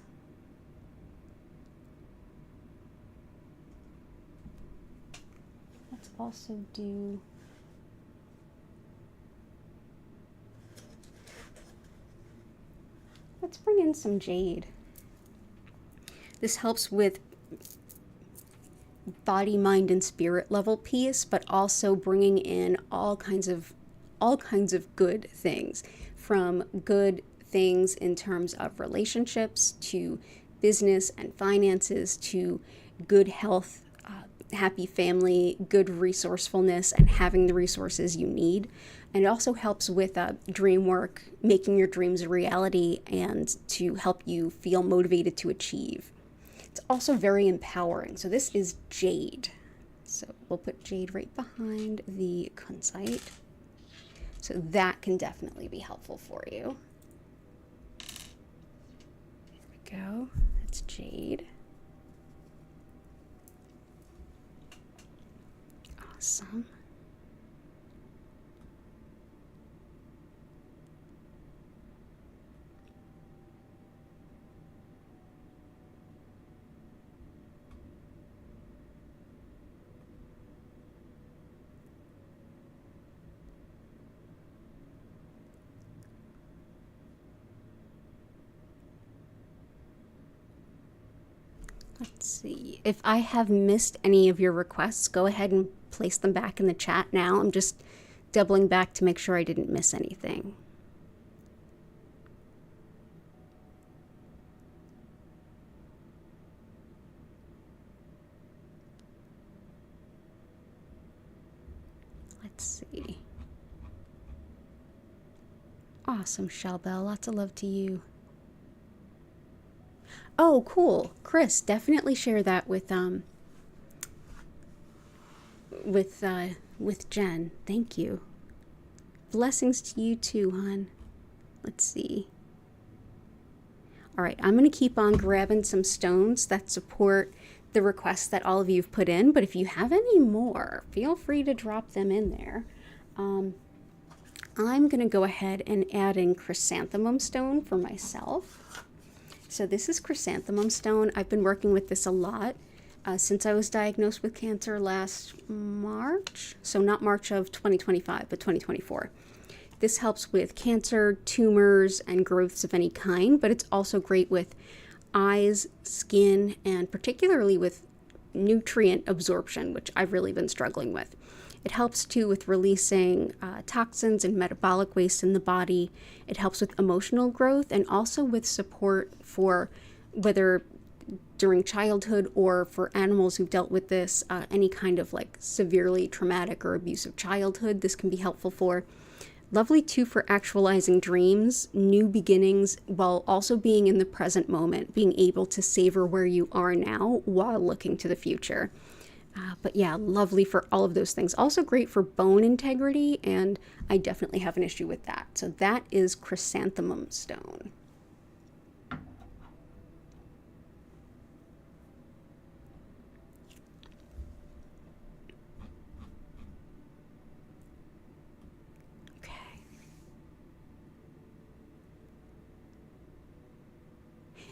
Let's also do let's bring in some jade. This helps with body, mind, and spirit level peace, but also bringing in all kinds of good things, from good things in terms of relationships to business and finances to good health, happy family, good resourcefulness, and having the resources you need. And it also helps with dream work, making your dreams a reality, and to help you feel motivated to achieve. It's also very empowering. So this is jade. So we'll put jade right behind the kunzite. So that can definitely be helpful for you. There we go. That's jade. Awesome. Let's see. If I have missed any of your requests, go ahead and place them back in the chat now. I'm just doubling back to make sure I didn't miss anything. Let's see. Awesome, Shellbell. Lots of love to you. Oh, cool. Chris, definitely share that with Jen. Thank you. Blessings to you too, hon. Let's see. All right, I'm going to keep on grabbing some stones that support the requests that all of you have put in, but if you have any more, feel free to drop them in there. I'm going to go ahead and add in chrysanthemum stone for myself. So this is chrysanthemum stone. I've been working with this a lot since I was diagnosed with cancer last March. So not March of 2025, but 2024. This helps with cancer, tumors, and growths of any kind, but it's also great with eyes, skin, and particularly with nutrient absorption, which I've really been struggling with. It helps too with releasing toxins and metabolic waste in the body. It helps with emotional growth and also with support for whether during childhood or for animals who've dealt with this, any kind of like severely traumatic or abusive childhood, this can be helpful for. Lovely too for actualizing dreams, new beginnings, while also being in the present moment, being able to savor where you are now while looking to the future. But yeah, lovely for all of those things. Also great for bone integrity, and I definitely have an issue with that. So that is chrysanthemum stone. Okay.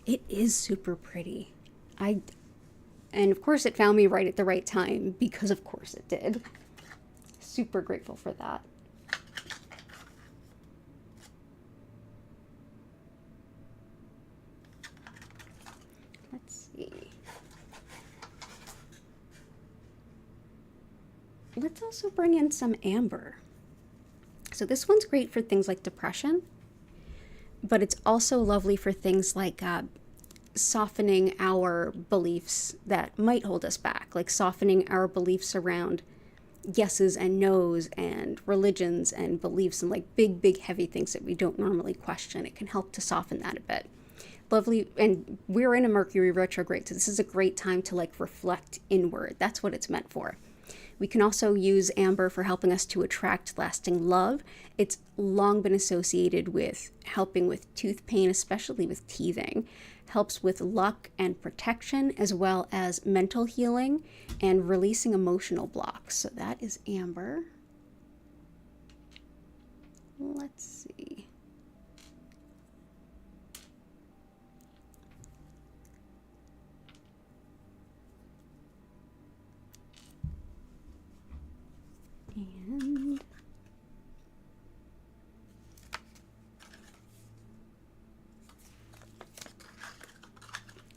It is super pretty. And of course it found me right at the right time, because of course it did. Super grateful for that. Let's see. Let's also bring in some amber. So this one's great for things like depression, but it's also lovely for things like softening our beliefs that might hold us back, like softening our beliefs around yeses and nos and religions and beliefs and like big heavy things that we don't normally question. It can help to soften that a bit. Lovely. And we're in a Mercury retrograde, so this is a great time to like reflect inward. That's what it's meant for. We can also use amber for helping us to attract lasting love. It's long been associated with helping with tooth pain, especially with teething. Helps with luck and protection, as well as mental healing and releasing emotional blocks. So that is amber. Let's see.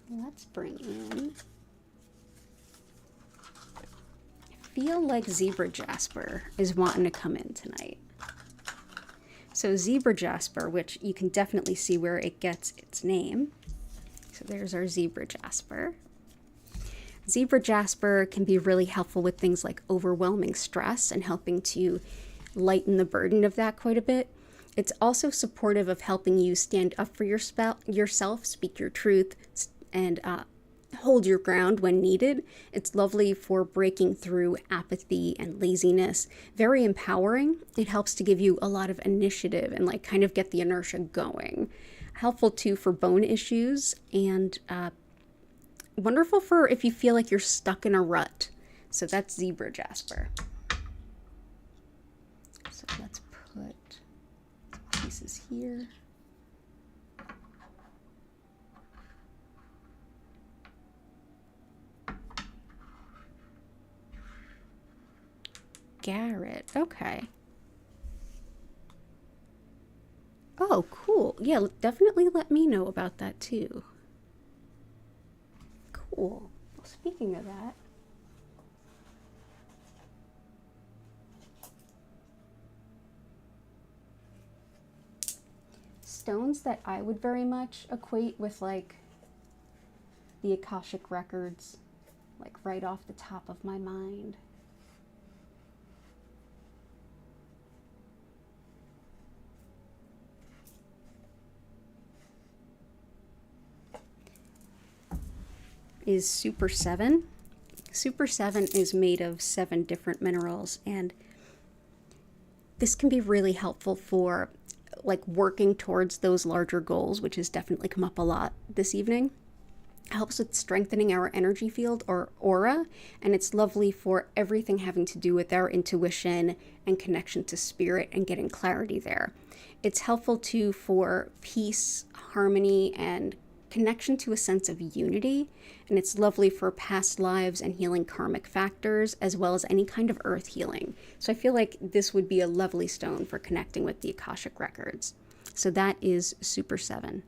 And let's bring in, I feel like zebra jasper is wanting to come in tonight. So zebra jasper, which you can definitely see where it gets its name. So there's our zebra jasper. Zebra jasper can be really helpful with things like overwhelming stress and helping to lighten the burden of that quite a bit. It's also supportive of helping you stand up for yourself, speak your truth, and hold your ground when needed. It's lovely for breaking through apathy and laziness. Very empowering. It helps to give you a lot of initiative and like kind of get the inertia going. Helpful too for bone issues, and wonderful for if you feel like you're stuck in a rut. So that's zebra jasper. this is here. Garrett, okay. Oh, cool. Yeah, definitely let me know about that too. Cool. Well, speaking of that, stones that I would very much equate with like the Akashic records, like right off the top of my mind. Is Super 7. Super 7 is made of 7 different minerals, and this can be really helpful for like working towards those larger goals, which has definitely come up a lot this evening. It helps with strengthening our energy field or aura, and it's lovely for everything having to do with our intuition and connection to spirit and getting clarity there. It's helpful too for peace, harmony, and connection to a sense of unity, and it's lovely for past lives and healing karmic factors, as well as any kind of earth healing. So I feel like this would be a lovely stone for connecting with the Akashic records. So that is Super 7.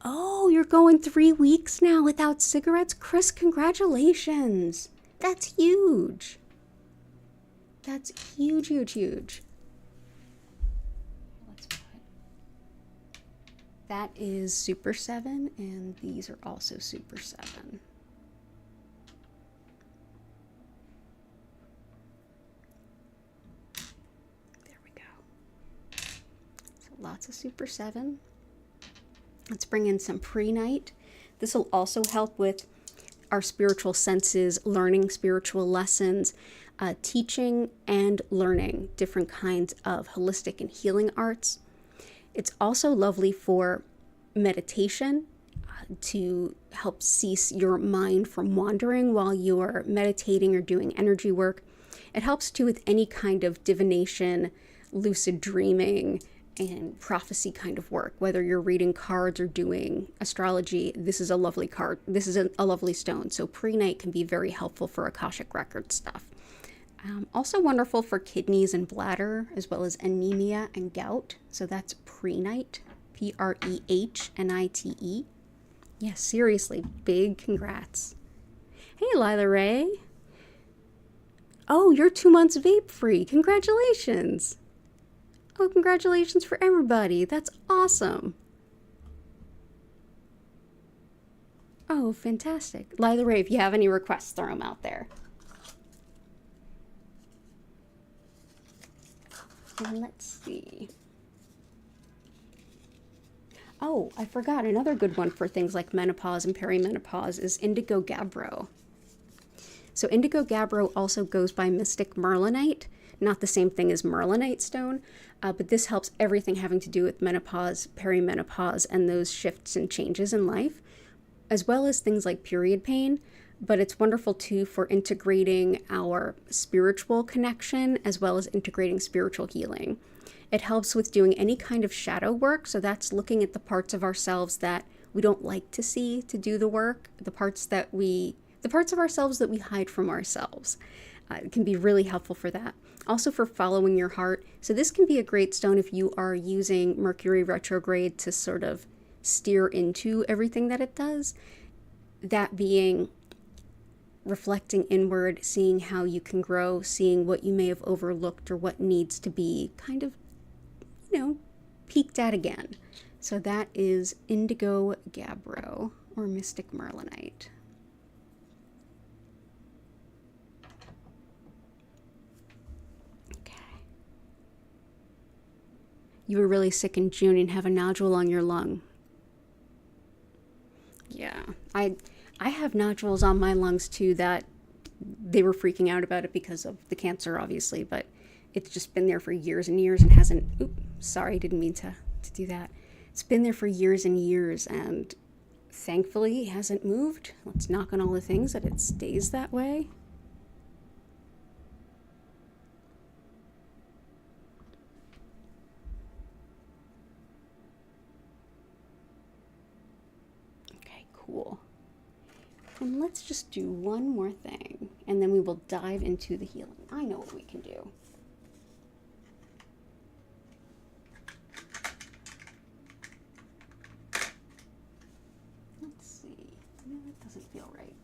Oh, you're going 3 weeks now without cigarettes? Chris, congratulations. That's huge. That's huge, huge, huge. That is Super 7, and these are also Super 7. There we go. So lots of Super 7. Let's bring in some pre-night. This will also help with our spiritual senses, learning spiritual lessons, teaching and learning different kinds of holistic and healing arts. It's also lovely for meditation, to help cease your mind from wandering while you're meditating or doing energy work. It helps too with any kind of divination, lucid dreaming, and prophecy kind of work. Whether you're reading cards or doing astrology, this is a lovely card. This is a lovely stone. So pre-night can be very helpful for Akashic record stuff. Also wonderful for kidneys and bladder, as well as anemia and gout. So that's pre-night, Prehnite. Yeah, seriously, big congrats. Hey, Lila Ray. Oh, you're 2 months vape free. Congratulations. Oh, congratulations for everybody. That's awesome. Oh, fantastic. Lila Ray, if you have any requests, throw them out there. And let's see. Oh, I forgot another good one for things like menopause and perimenopause is indigo gabbro. So indigo gabbro also goes by mystic merlinite, not the same thing as merlinite stone, but this helps everything having to do with menopause, perimenopause, and those shifts and changes in life, as well as things like period pain. But it's wonderful too for integrating our spiritual connection as well as integrating spiritual healing. It helps with doing any kind of shadow work. So that's looking at the parts of ourselves that we don't like to see to do the work, the parts of ourselves that we hide from ourselves. It can be really helpful for that. Also for following your heart. So this can be a great stone if you are using Mercury retrograde to sort of steer into everything that it does. That being reflecting inward, seeing how you can grow, seeing what you may have overlooked or what needs to be kind of, peeked at again. So that is indigo gabbro or mystic merlinite. Okay. You were really sick in June and have a nodule on your lung. Yeah, I have nodules on my lungs too that they were freaking out about it because of the cancer, obviously, but it's just been there for years and years and hasn't, sorry, didn't mean to do that. It's been there for years and years and thankfully it hasn't moved. Let's knock on all the things that it stays that way. Cool. And let's just do one more thing, and then we will dive into the healing. I know what we can do. Let's see. No, that doesn't feel right.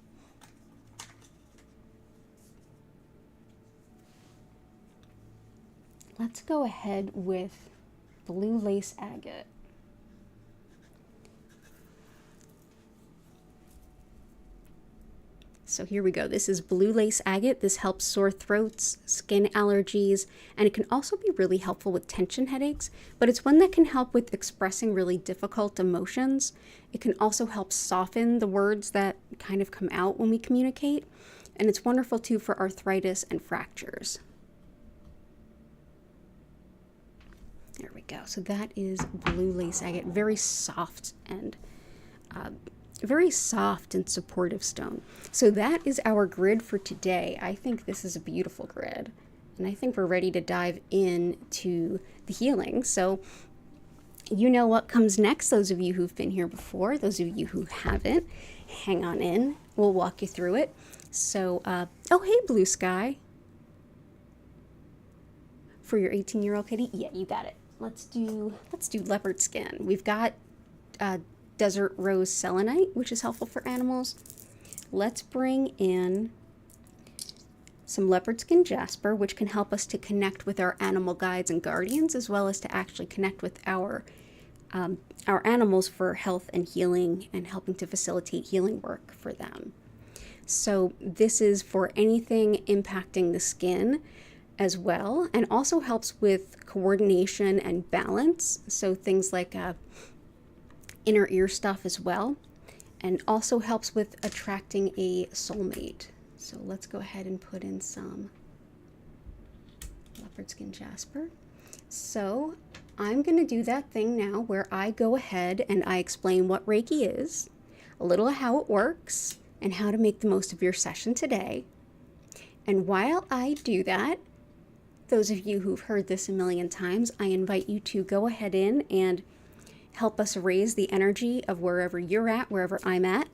Let's go ahead with blue lace agate. So here we go. This is blue lace agate. This helps sore throats, skin allergies, and it can also be really helpful with tension headaches, but it's one that can help with expressing really difficult emotions. It can also help soften the words that kind of come out when we communicate, and it's wonderful too for arthritis and fractures. There we go. So that is blue lace agate, very soft and supportive stone. So that is our grid for today. I think this is a beautiful grid, and I think we're ready to dive into the healing. So you know what comes next. Those of you who've been here before, those of you who haven't, hang on in. We'll walk you through it. So, oh, hey, Blue Sky. For your 18-year-old kitty? Yeah, you got it. Let's do leopard skin. We've got desert rose selenite, which is helpful for animals. Let's bring in some leopard skin jasper, which can help us to connect with our animal guides and guardians, as well as to actually connect with our animals for health and healing and helping to facilitate healing work for them. So this is for anything impacting the skin as well, and also helps with coordination and balance. So things like inner ear stuff as well, and also helps with attracting a soulmate. So let's go ahead and put in some leopard skin jasper. So I'm going to do that thing now where I go ahead and I explain what Reiki is, a little how it works, and how to make the most of your session today. And while I do that, those of you who've heard this a million times, I invite you to go ahead in and help us raise the energy of wherever you're at, wherever I'm at,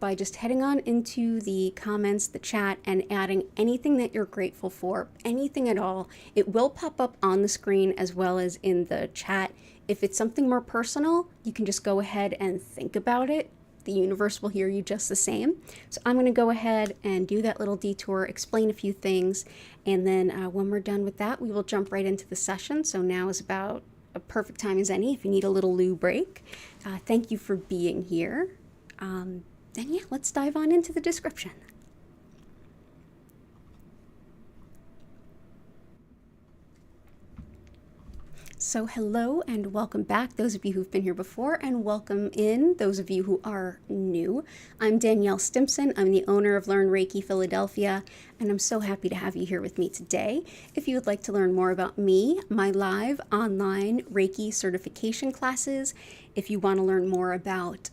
by just heading on into the comments, the chat, and adding anything that you're grateful for, anything at all. It will pop up on the screen as well as in the chat. If it's something more personal, you can just go ahead and think about it. The universe will hear you just the same. So I'm going to go ahead and do that little detour, explain a few things, and then when we're done with that, we will jump right into the session. So now is about a perfect time as any if you need a little loo break. Thank you for being here. Then yeah, let's dive on into the description. So hello and welcome back, those of you who've been here before, and welcome in those of you who are new. I'm Danielle Stimpson. I'm the owner of Learn Reiki Philadelphia, and I'm so happy to have you here with me today. If you would like to learn more about me, my live online Reiki certification classes, if you want to learn more about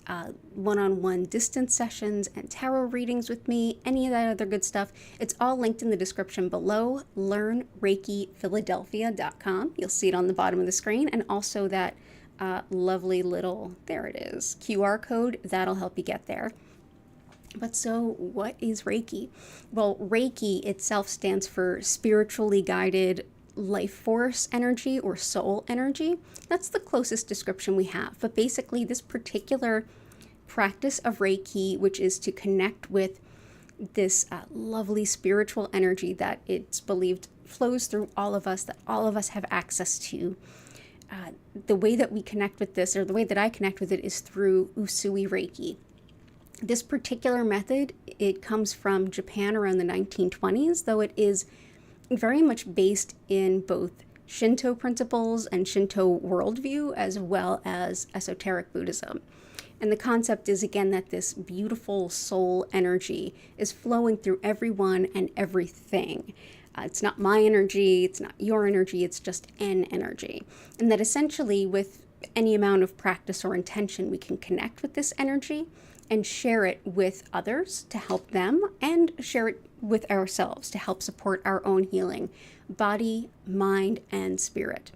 one-on-one distance sessions and tarot readings with me, any of that other good stuff, it's all linked in the description below, learnreikiphiladelphia.com. You'll see it on the bottom of the screen, and also that lovely little, there it is, QR code, that'll help you get there. But so what is Reiki? Well, Reiki itself stands for spiritually guided life force energy or soul energy. That's the closest description we have. But basically this particular practice of Reiki, which is to connect with this lovely spiritual energy that it's believed flows through all of us, that all of us have access to. The way that we connect with this, or the way that I connect with it, is through Usui Reiki. This particular method, it comes from Japan around the 1920s, though it is very much based in both Shinto principles and Shinto worldview, as well as esoteric Buddhism. And the concept is, again, that this beautiful soul energy is flowing through everyone and everything. It's not my energy, it's not your energy, it's just an energy. And that essentially, with any amount of practice or intention, we can connect with this energy and share it with others to help them, and share it with ourselves to help support our own healing, body, mind, and spirit.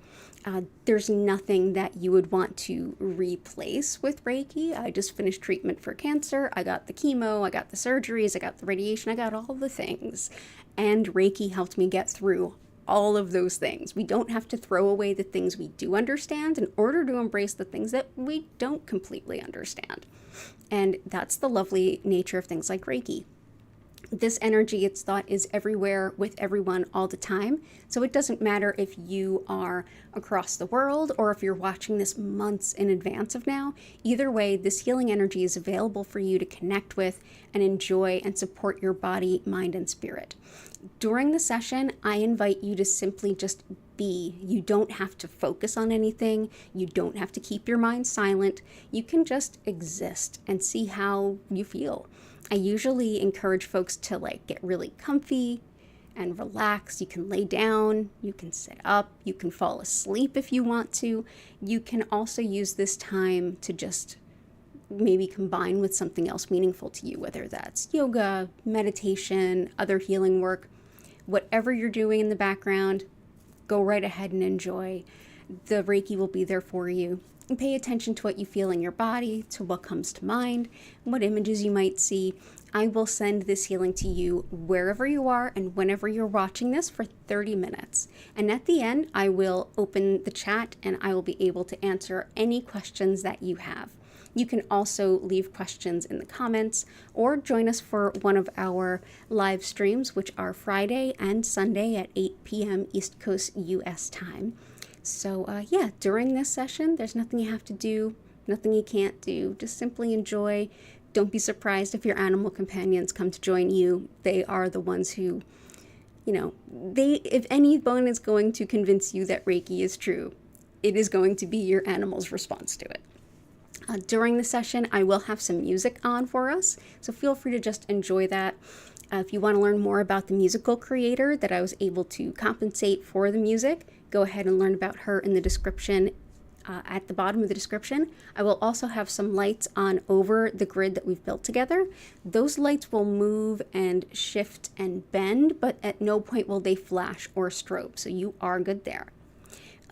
There's nothing that you would want to replace with Reiki. I just finished treatment for cancer. I got the chemo, I got the surgeries, I got the radiation, I got all the things. And Reiki helped me get through all of those things. We don't have to throw away the things we do understand in order to embrace the things that we don't completely understand. And that's the lovely nature of things like Reiki. This energy, it's thought, is everywhere with everyone all the time. So it doesn't matter if you are across the world or if you're watching this months in advance of now. Either way, this healing energy is available for you to connect with and enjoy and support your body, mind, and spirit. During the session, I invite you to simply just be. You don't have to focus on anything. You don't have to keep your mind silent. You can just exist and see how you feel. I usually encourage folks to get really comfy and relax. You can lay down, you can sit up, you can fall asleep if you want to. You can also use this time to just maybe combine with something else meaningful to you, whether that's yoga, meditation, other healing work. Whatever you're doing in the background, go right ahead and enjoy. The Reiki will be there for you. And pay attention to what you feel in your body, to what comes to mind, what images you might see. I will send this healing to you wherever you are and whenever you're watching this for 30 minutes. And at the end, I will open the chat and I will be able to answer any questions that you have. You can also leave questions in the comments or join us for one of our live streams, which are Friday and Sunday at 8 p.m. East Coast US time. So during this session, there's nothing you have to do, nothing you can't do. Just simply enjoy. Don't be surprised if your animal companions come to join you. They are the ones who, if anyone is going to convince you that Reiki is true, it is going to be your animal's response to it. During the session, I will have some music on for us, so feel free to just enjoy that. If you want to learn more about the musical creator that I was able to compensate for the music, go ahead and learn about her in the description, at the bottom of the description. I will also have some lights on over the grid that we've built together. Those lights will move and shift and bend, but at no point will they flash or strobe, so you are good there.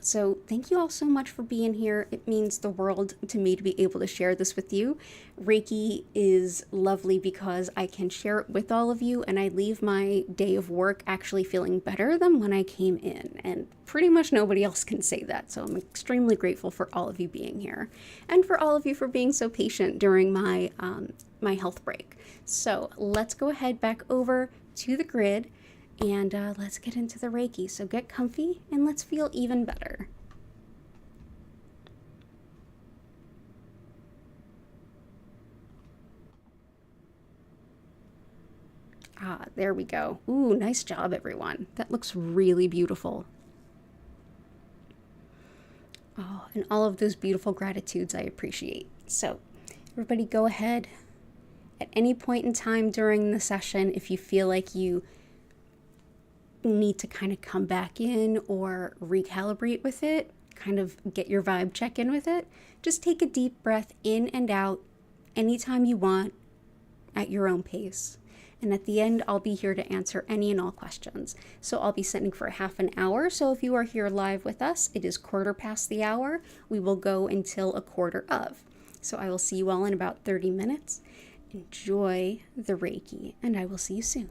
So thank you all so much for being here. It means the world to me to be able to share this with you. Reiki is lovely because I can share it with all of you, and I leave my day of work actually feeling better than when I came in. And pretty much nobody else can say that. So I'm extremely grateful for all of you being here and for all of you for being so patient during my health break. So let's go ahead back over to the grid. And let's get into the Reiki. So get comfy and let's feel even better. There we go. Ooh, nice job, everyone. That looks really beautiful. Oh, and all of those beautiful gratitudes I appreciate. So everybody go ahead. At any point in time during the session, if you feel like you need to kind of come back in or recalibrate with it, kind of get your vibe check in with it, just take a deep breath in and out anytime you want at your own pace. And at the end, I'll be here to answer any and all questions. So I'll be sending for half an hour. So if you are here live with us, it is 1/4 past the hour. We will go until 1/4 of. So I will see you all in about 30 minutes. Enjoy the Reiki, and I will see you soon.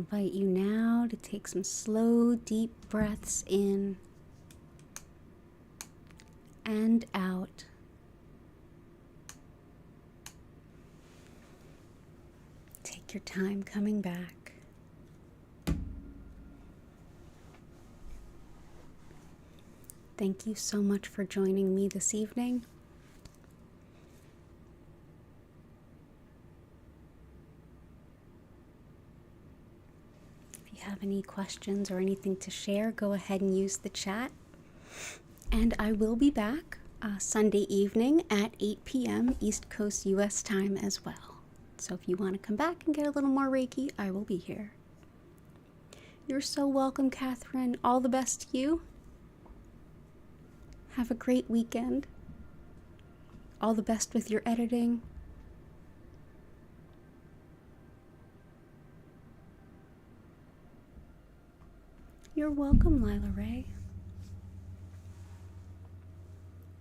invite you now to take some slow, deep breaths in and out. Take your time coming back. Thank you so much for joining me this evening. If you have any questions or anything to share, go ahead and use the chat. And I will be back Sunday evening at 8 p.m. East Coast US time as well. So if you want to come back and get a little more Reiki, I will be here. You're so welcome, Catherine. All the best to you. Have a great weekend. All the best with your editing. You're welcome, Lila Ray.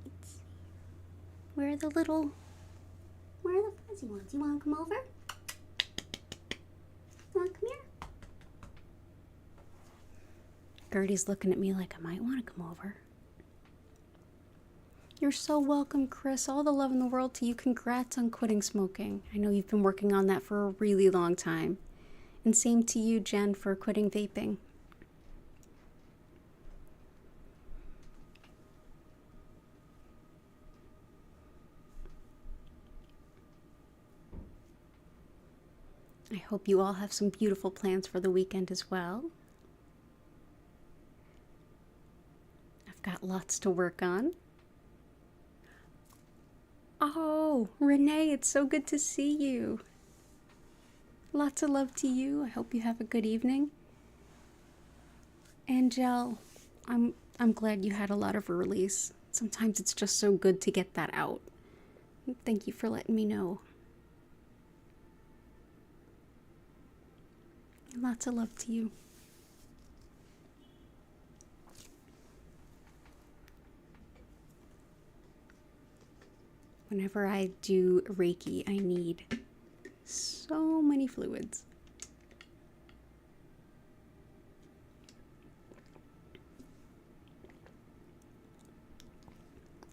Let's see. Where are the fuzzy ones? You want to come over? You want to come here? Gertie's looking at me like I might want to come over. You're so welcome, Chris. All the love in the world to you. Congrats on quitting smoking. I know you've been working on that for a really long time. And same to you, Jen, for quitting vaping. I hope you all have some beautiful plans for the weekend as well. I've got lots to work on. Oh, Renee, it's so good to see you. Lots of love to you. I hope you have a good evening. Angel, I'm glad you had a lot of release. Sometimes it's just so good to get that out. Thank you for letting me know. Lots of love to you. Whenever I do Reiki, I need so many fluids.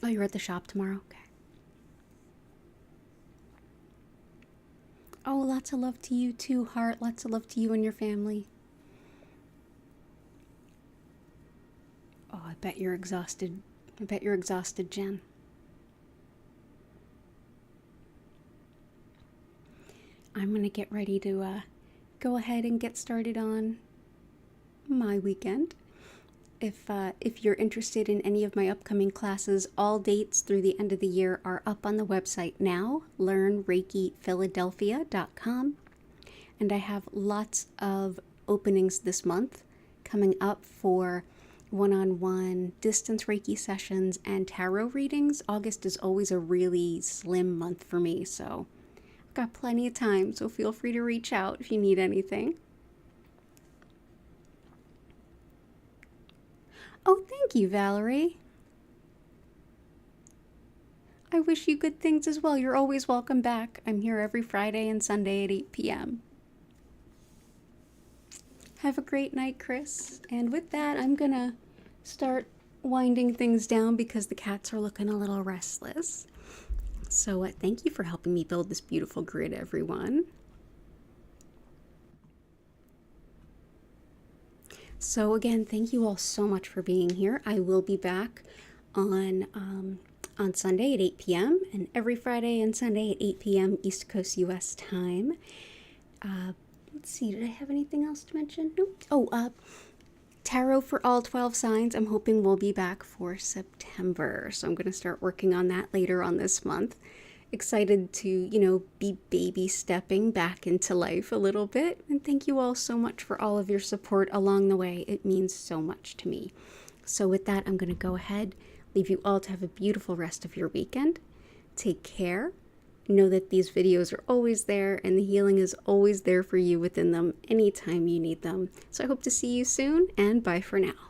Oh, you're at the shop tomorrow? Okay. Oh, lots of love to you too, Heart. Lots of love to you and your family. Oh, I bet you're exhausted. I bet you're exhausted, Jen. I'm going to get ready to go ahead and get started on my weekend. If you're interested in any of my upcoming classes, all dates through the end of the year are up on the website now, learnreikiphiladelphia.com. And I have lots of openings this month coming up for one-on-one distance Reiki sessions and tarot readings. August is always a really slim month for me, so I've got plenty of time, so feel free to reach out if you need anything. Oh, thank you, Valerie. I wish you good things as well. You're always welcome back. I'm here every Friday and Sunday at 8 p.m. Have a great night, Chris. And with that, I'm going to start winding things down because the cats are looking a little restless. So thank you for helping me build this beautiful grid, everyone. So again, thank you all so much for being here. I will be back on Sunday at 8 p.m. and every Friday and Sunday at 8 p.m. East Coast US time. Let's see, did I have anything else to mention? Nope. Oh, tarot for all 12 signs. I'm hoping we'll be back for September. So I'm going to start working on that later on this month. Excited to, be baby stepping back into life a little bit. And thank you all so much for all of your support along the way. It means so much to me. So with that, I'm going to go ahead, leave you all to have a beautiful rest of your weekend. Take care. Know that these videos are always there and the healing is always there for you within them anytime you need them. So I hope to see you soon, and bye for now.